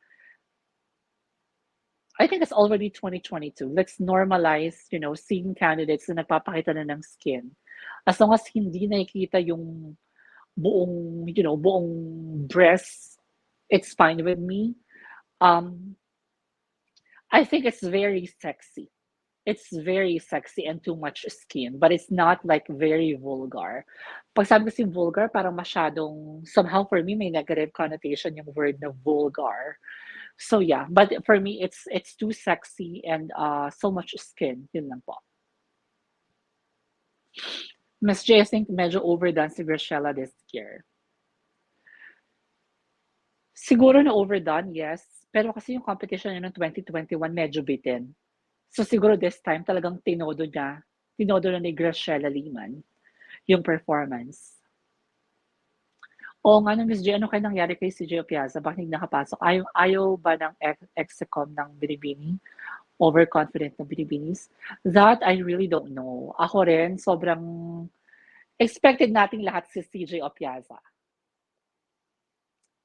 I think it's already 2022. Let's normalize, seeing candidates na nagpapakita na ng skin. As long as hindi nakikita yung buong breast, it's fine with me. I think it's very sexy. It's very sexy and too much skin, but it's not like very vulgar. Pag sabi kasi vulgar, parang masyadong, somehow for me, may negative connotation yung word na vulgar. So yeah, but for me, it's too sexy and so much skin. Yun lang po. Miss J, I think medyo overdone si Graciela this year. Siguro na overdone, yes. Pero kasi yung competition niya ng 2021 medyo bitin. So siguro this time talagang tinodo na ni Graciela Liman yung performance. Oo nga 'no, Miss J, ano kaya nangyari kay si Gio Piazza, bakit hindi nakapasok? Ayaw ayaw ba ng Execom ng Binibini? Overconfident na Binibinis? That I really don't know. Ako rin, sobrang expected nating lahat si CJ Opiaza.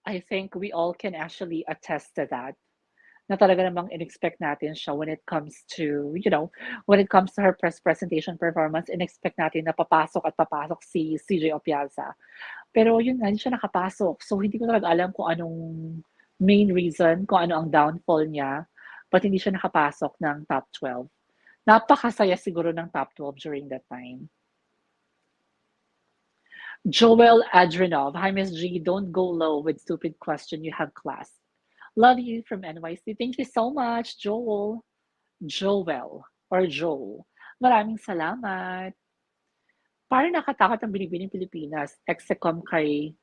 I think we all can actually attest to that. Na talaga namang in-expect natin siya when it comes to, when it comes to her presentation performance, in-expect natin na papasok si CJ Opiaza. Pero yun nga, hindi siya nakapasok. So, hindi ko talaga alam kung anong main reason, kung ano ang downfall niya, but hindi siya nakapasok ng top 12. Napakasaya siguro ng top 12 during that time. Joel Adrenov. Hi, Miss G. Don't go low with stupid question. You have class. Love you from NYC. Thank you so much, Joel. Joel or Joel. Maraming salamat. Parang nakatakot ang binibining Pilipinas. Execom kay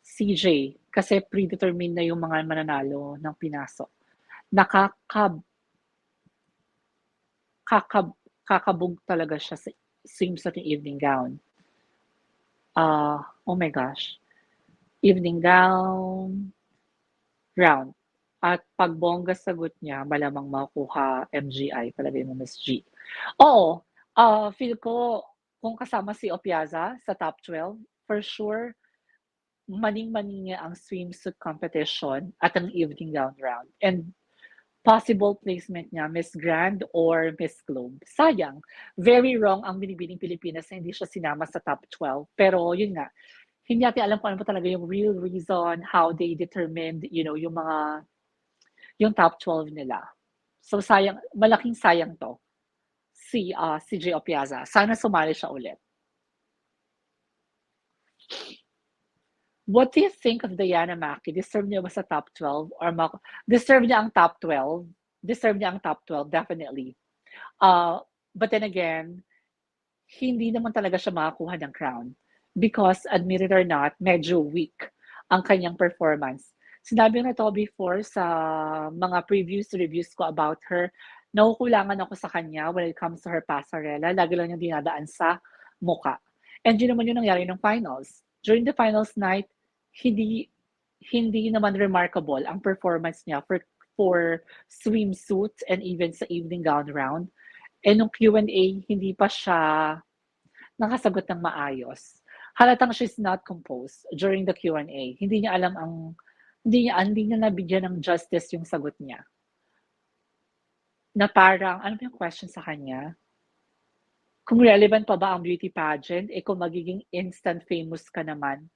CJ. Kasi predetermined na yung mga mananalo ng pinasok. Nakakab kakab kakabog talaga siya sa seems like an evening gown. Oh my gosh. Evening gown, round. At pag bongga sagot niya, malamang makukuha MGI, palagay mo, Miss G. Oo, feel ko kung kasama si Opiaza sa top 12, for sure, maning-mani niya ang swimsuit competition at ang evening gown round. And possible placement niya, Miss Grand or Miss Globe. Sayang, very wrong ang binibining Pilipinas na hindi siya sinama sa top 12. Pero yun nga, hindi natin alam kung ano pa talaga yung real reason, how they determined, yung top 12 nila. So sayang, malaking sayang to. Si J. Opiaza. Sana sumali siya ulit. What do you think of Diana Maki? Deserve niya ba sa top 12? Deserve niya ang top 12? Deserve niya ang top 12, definitely. But then again, hindi naman talaga siya makakuha ng crown. Because, admit it or not, medyo weak ang kanyang performance. Sinabi na to before sa mga reviews ko about her, nakukulangan ako sa kanya when it comes to her pasarela. Lagi lang niyang dinadaan sa muka. And yun naman yung nangyari ng finals. During the finals night, hindi hindi naman remarkable ang performance niya for swimsuit and even sa evening gown round. And nung Q&A, hindi pa siya nakasagot ng maayos. Halatang she's not composed during the Q&A. Hindi niya nabigyan ng justice yung sagot niya. Na parang, ano ba yung question sa kanya? Kung relevant pa ba ang beauty pageant, kung magiging instant famous ka naman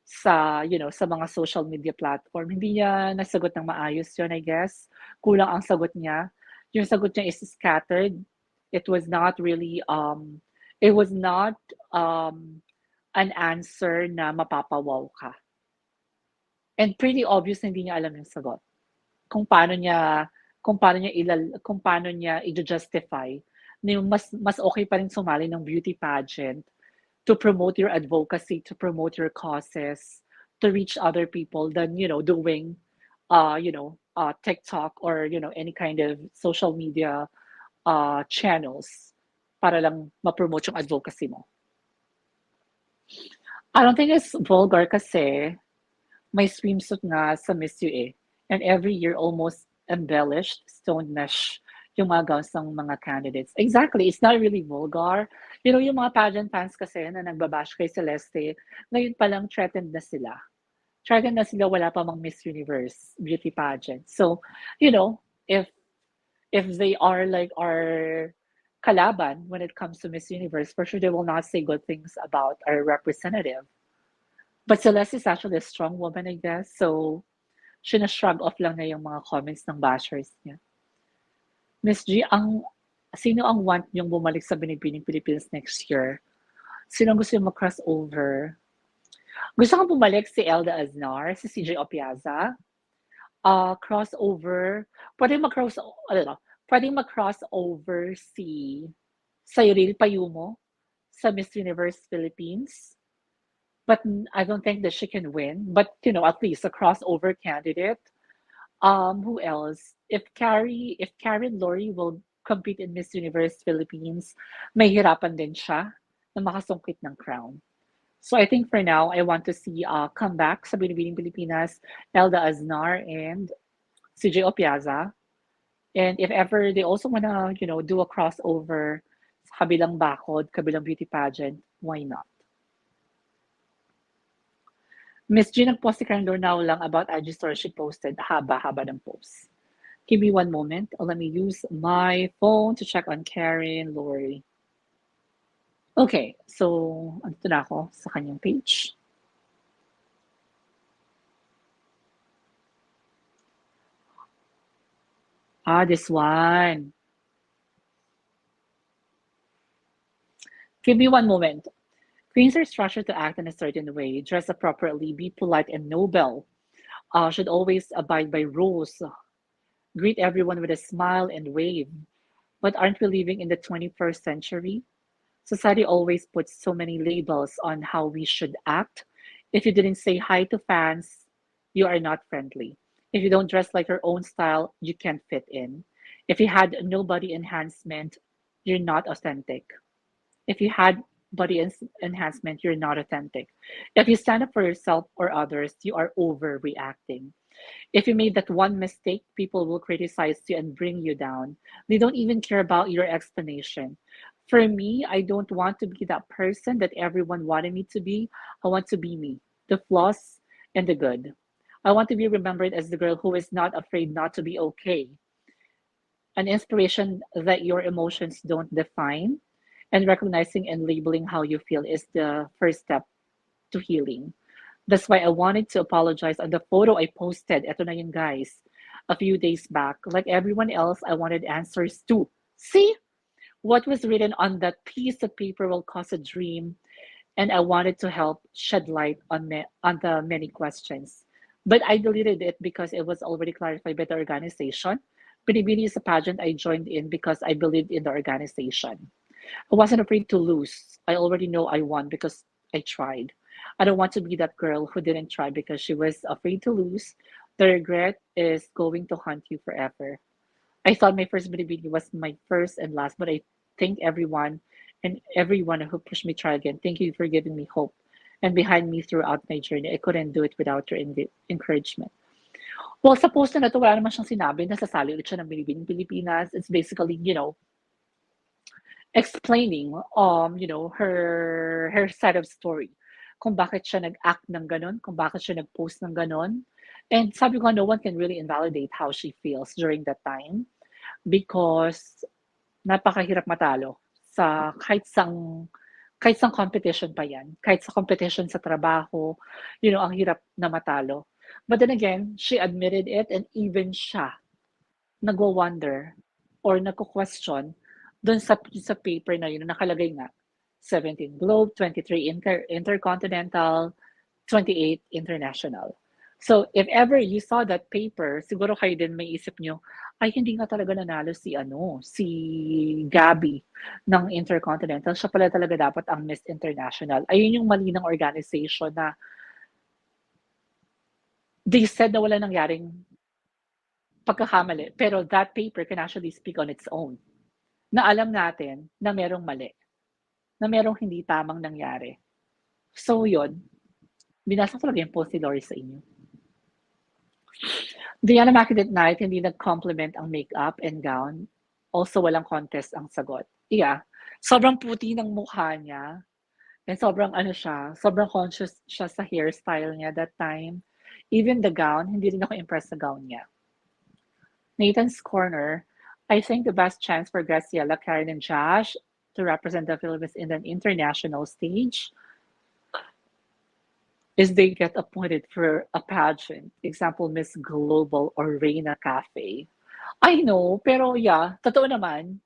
sa mga social media platform. Hindi niya nasagot ng maayos yun, I guess. Kulang ang sagot niya. Yung sagot niya is scattered. It was not really, it was not an answer na mapapawaw ka. And pretty obvious na hindi niya alam yung sagot. Kung paano niya i-justify na mas okay pa rin sumali ng beauty pageant to promote your advocacy, to promote your causes, to reach other people than, doing, TikTok or, any kind of social media channels para lang ma-promote yung advocacy mo. I don't think it's vulgar kasi may swimsuit nga sa Miss U and every year almost embellished stone mesh yung mga gowns ng mga candidates. Exactly, it's not really vulgar. Yung mga pageant fans kasi na nagbabash kay Celeste, ngayon pa lang threatened na sila. Threatened na sila, wala pa mang Miss Universe beauty pageant. So, if they are like our kalaban when it comes to Miss Universe, for sure they will not say good things about our representative. But Celeste is actually a strong woman, I guess. So, shrug off lang na yung mga comments ng bashers niya. Miss G, sino ang want niyong bumalik sa Binibining Philippines next year? Sino ang gusto yung mag-crossover? Gusto kong bumalik si Elda Aznar, si CJ Opiaza. Crossover. Pwedeng mag-crossover si Cyril Payumo sa Miss Universe Philippines. But I don't think that she can win. But, at least a crossover candidate. Who else? If Karen Lori will compete in Miss Universe Philippines, mahihirapan din siya na makasungkit ng crown. So I think for now, I want to see come back sa Binibining Pilipinas, Elda Aznar and CJ Opiaza. And if ever they also wanna, do a crossover sa kabilang bakod, kabilang beauty pageant, why not? Miss G, nag-post si Karen Dornao lang about IG story she posted. Haba-haba ng post. Give me one moment. Let me use my phone to check on Karen Lori. Okay, so andito na ako sa kanyang page. This one. Give me one moment. Queens are structured to act in a certain way, dress appropriately, be polite and noble, should always abide by rules, greet everyone with a smile and wave. But aren't we living in the 21st century? Society always puts so many labels on how we should act. If you didn't say hi to fans, you are not friendly. If you don't dress like your own style, you can't fit in. If you had no body enhancement, you're not authentic. If you had enhancement, you're not authentic. If you stand up for yourself or others, you are overreacting. If you made that one mistake, people will criticize you and bring you down. They don't even care about your explanation. For me, I don't want to be that person that everyone wanted me to be. I want to be me, the flaws and the good. I want to be remembered as the girl who is not afraid not to be okay, an inspiration that your emotions don't define, and recognizing and labeling how you feel is the first step to healing. That's why I wanted to apologize on the photo I posted. Eto na yun, guys. A few days back. Like everyone else, I wanted answers too. See? What was written on that piece of paper will cause a dream, and I wanted to help shed light on the many questions. But I deleted it because it was already clarified by the organization. Pinibini is a pageant I joined in because I believed in the organization. I wasn't afraid to lose. I already know I won because I tried. I don't want to be that girl who didn't try because she was afraid to lose. The regret is going to haunt you forever. I thought my first Binibini was my first and last, but I thank everyone and everyone who pushed me try again. Thank you for giving me hope and behind me throughout my journey. I couldn't do it without your encouragement. Well, sa post na to, wala naman siyang sinabi. Nasasali ulit siya ng Binibining Pilipinas. It's basically, explaining her side of story, kung bakit siya nag-act ng ganon, kung bakit siya nag-post ng ganon. And sabi ko, no one can really invalidate how she feels during that time because napakahirap matalo sa kahit sang competition pa yan, kahit sa competition sa trabaho, ang hirap na matalo. But then again, she admitted it, and even siya nagwo-wonder or nagko-question doon sa paper na yun, nakalagay nga 17 Globe, 23 Intercontinental, 28 International. So if ever you saw that paper, siguro kayo din may isip nyo, ay hindi nga talaga nanalo si Gabby ng Intercontinental. Siya pala talaga dapat ang Miss International. Ayun yung mali ng organization na they said na wala nangyaring pagkakamali. Pero that paper can actually speak on its own. Na alam natin na merong mali. Na merong hindi tamang nangyari. So yun, binasa ko talaga yung post ni Lori sa inyo. Diana Immaculate Night, hindi nag-compliment ang makeup and gown. Also, walang contest ang sagot. Yeah, sobrang puti ng mukha niya. And sobrang sobrang conscious siya sa hairstyle niya that time. Even the gown, hindi rin ako impressed sa gown niya. Nathan's Corner, I think the best chance for Graciela, Karen, and Josh to represent the Philippines in an international stage is they get appointed for a pageant. Example, Miss Global or Reina Cafe. I know, pero yeah, totoo naman.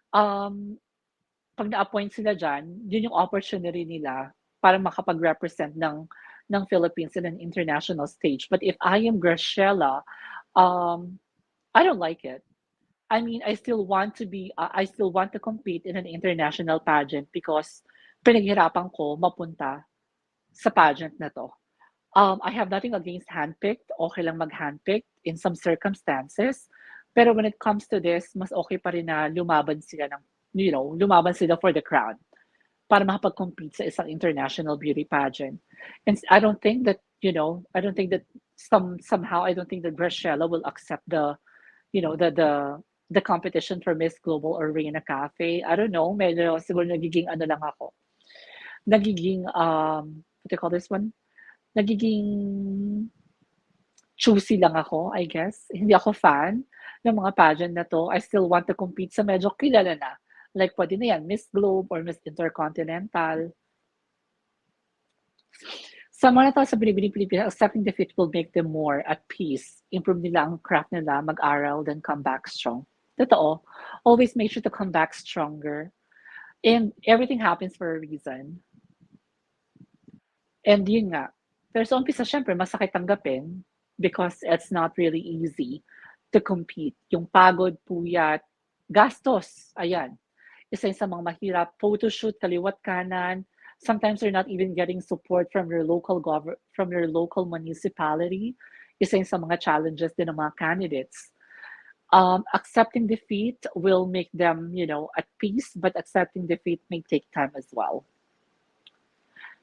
Pag na-appoint sila dyan, yun yung opportunity nila para makapag-represent ng Philippines in an international stage. But if I am Graciela, I don't like it. I mean, I still want to compete in an international pageant because pinaghirapan ko mapunta sa pageant na to. I have nothing against handpicked. Okay lang mag-handpicked in some circumstances. Pero when it comes to this, mas okay pa rin na lumaban sila for the crown. para makapag-compete sa isang international beauty pageant. And I don't think that, I don't think that somehow I don't think that Graciela will accept you know, the competition for Miss Global or Reina Cafe. I don't know, medyo siguro nagiging ano lang ako. Nagiging what do you call this one? Nagiging choosy lang ako, I guess. Hindi ako fan ng mga pageant na to. I still want to compete sa medyo kilala na. Like, pwede na yan, Miss Globe or Miss Intercontinental. Sa mga tao sa binibining Pilipinas, accepting defeat will make them more at peace. Improve nila ang craft nila, mag-aral, then come back strong. Totoo. Always make sure to come back stronger. And everything happens for a reason. And yun nga. Pero sa umpisa, syempre, masakit tanggapin because it's not really easy to compete. Yung pagod, puyat, gastos, ayan. Isa yun sa mga mahirap. Photoshoot, kaliwat kanan. Sometimes you're not even getting support from your from your local municipality. Isa yun sa mga challenges din ng mga candidates. Accepting defeat will make them, at peace, but accepting defeat may take time as well.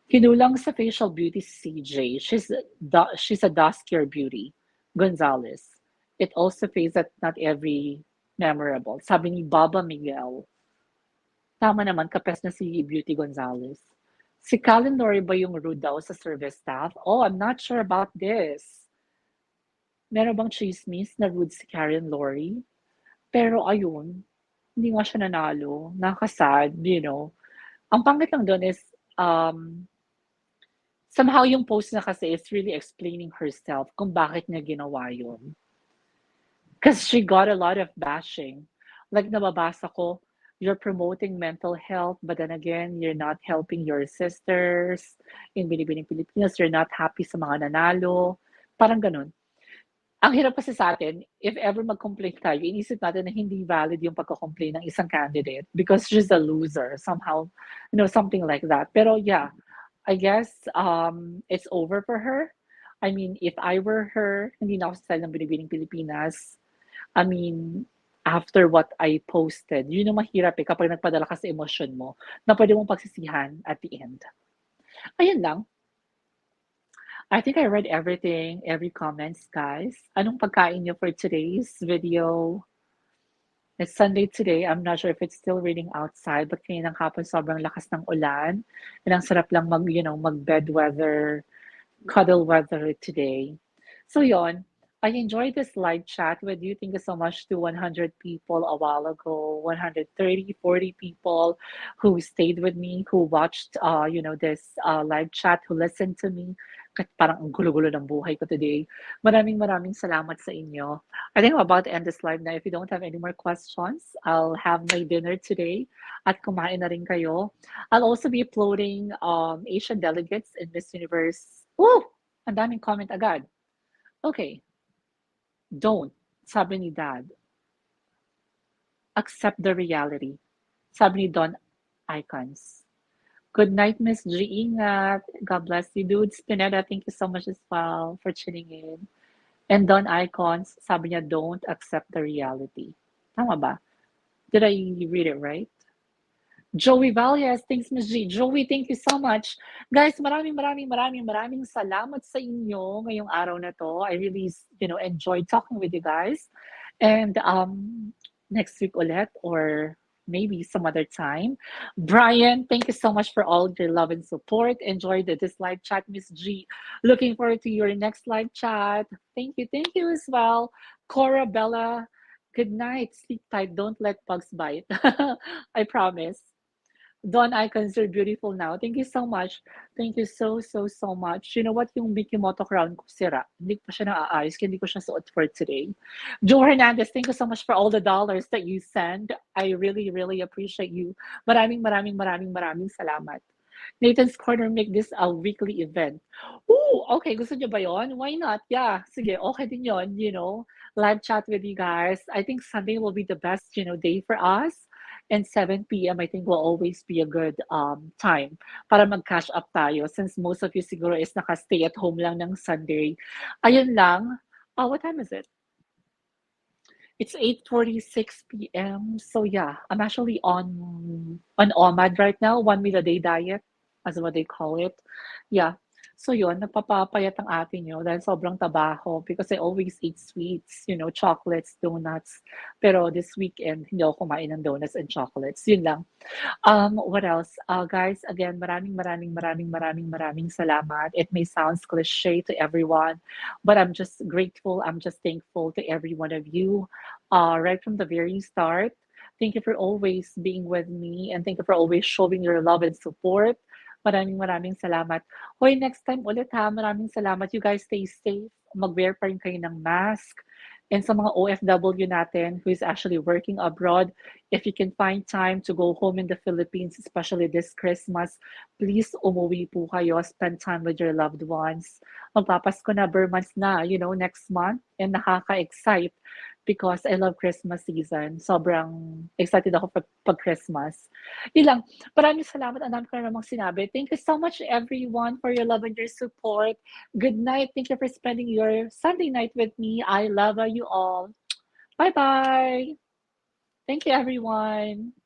Kinulang sa facial beauty si CJ. She's a duskier beauty. Gonzalez. It also feels that not every memorable. Sabi ni Baba Miguel. Tama naman, kapes na si Beauty Gonzalez. Si Callen Lori ba yung rude daw sa service staff? Oh, I'm not sure about this. Meron bang chismis na rude si Karen Lori? Pero ayun, hindi nga siya nanalo. Nakasad, Ang pangit lang doon is, somehow yung post na kasi is really explaining herself kung bakit niya ginawa yun. Because she got a lot of bashing. Like nababasa ko, you're promoting mental health, but then again, you're not helping your sisters in Binibining Pilipinas. You're not happy sa mga nanalo. Parang ganun. Ang hirap kasi sa atin, if ever mag-complain tayo, inisip natin na hindi valid yung pagko-complain ng isang candidate because she's a loser somehow, something like that. Pero yeah, I guess it's over for her. I mean, if I were her, hindi na ako sa style ng Binibining Pilipinas. I mean, after what I posted, yun yung mahirap kapag nagpadala ka sa emosyon mo na pwede mong pagsisihan at the end. Ayun lang. I think I read everything, every comments, guys. Anong pagkain niyo for today's video? It's Sunday today. I'm not sure if it's still raining outside, but kaninang hapon sobrang lakas ng ulan. And ang sarap lang mag-bed weather, cuddle weather today. So yon, I enjoyed this live chat with you. Thank you so much to 100 people a while ago, 130, 40 people who stayed with me, who watched, this live chat, who listened to me. Parang ang gulo-gulo ng buhay ko today. Maraming salamat sa inyo. I think I'm about to end this live now. If you don't have any more questions, I'll have my dinner today at kumain na rin kayo. I'll also be uploading Asian delegates in Miss Universe. Woo! Ang daming comment agad. Okay. Don't. Sabi ni Dad. Accept the reality. Sabi ni Don Icons. Good night, Miss G. Ingat. God bless you, dudes. Pineda, thank you so much as well for tuning in. And Don Icons, sabi niya, don't accept the reality. Tama ba? Did I read it right? Joey Valles, thanks Miss G. Joey, thank you so much. Guys, maraming salamat sa inyo ngayong araw na to. I really, enjoyed talking with you guys. And next week ulit or maybe some other time. Brian, thank you so much for all your love and support. Enjoyed this live chat, Miss G. Looking forward to your next live chat. Thank you as well. Cora, Bella, good night. Sleep tight. Don't let bugs bite. I promise. Don Icons, you're beautiful now. Thank you so much. Thank you so much. You know what? Yung Mickey Moto crown ko sira. Hindi ko pa siya naaayos. Hindi ko siya suot for today. Joe Hernandez, thank you so much for all the dollars that you send. I really appreciate you. Maraming salamat. Nathan's Corner, make this a weekly event. Ooh, okay. Gusto niyo ba yon? Why not? Yeah, sige. Okay din yon, Live chat with you guys. I think Sunday will be the best, day for us. And 7 p.m. I think will always be a good time para mag-cash up tayo since most of you siguro is naka-stay at home lang ng Sunday. Ayun lang. Oh, what time is it? It's 8:46 p.m. So yeah, I'm actually on OMAD right now, 1 meal a day diet, as what they call it. Yeah. So yun, nagpapapayat ang ate nyo dahil sobrang tabaho because I always eat sweets, chocolates, donuts. Pero this weekend, hindi ako kumain ng donuts and chocolates. Yun lang. What else? Guys, again, maraming salamat. It may sound cliche to everyone, but I'm just grateful. I'm just thankful to every one of you. Right from the very start, thank you for always being with me and thank you for always showing your love and support. Maraming salamat. Hoy, next time ulit ha. Maraming salamat. You guys stay safe. Mag-wear pa rin kayo ng mask. And sa mga OFW natin who is actually working abroad, if you can find time to go home in the Philippines, especially this Christmas, please umuwi po kayo, spend time with your loved ones. Magpapasko na, Burmans na, next month. And nakaka-excite because I love Christmas season. Sobrang excited ako pag Christmas. Yun lang. Maraming salamat. Ang dami ko na namang sinabi. Thank you so much everyone for your love and your support. Good night. Thank you for spending your Sunday night with me. I love you all. Bye-bye. Thank you, everyone.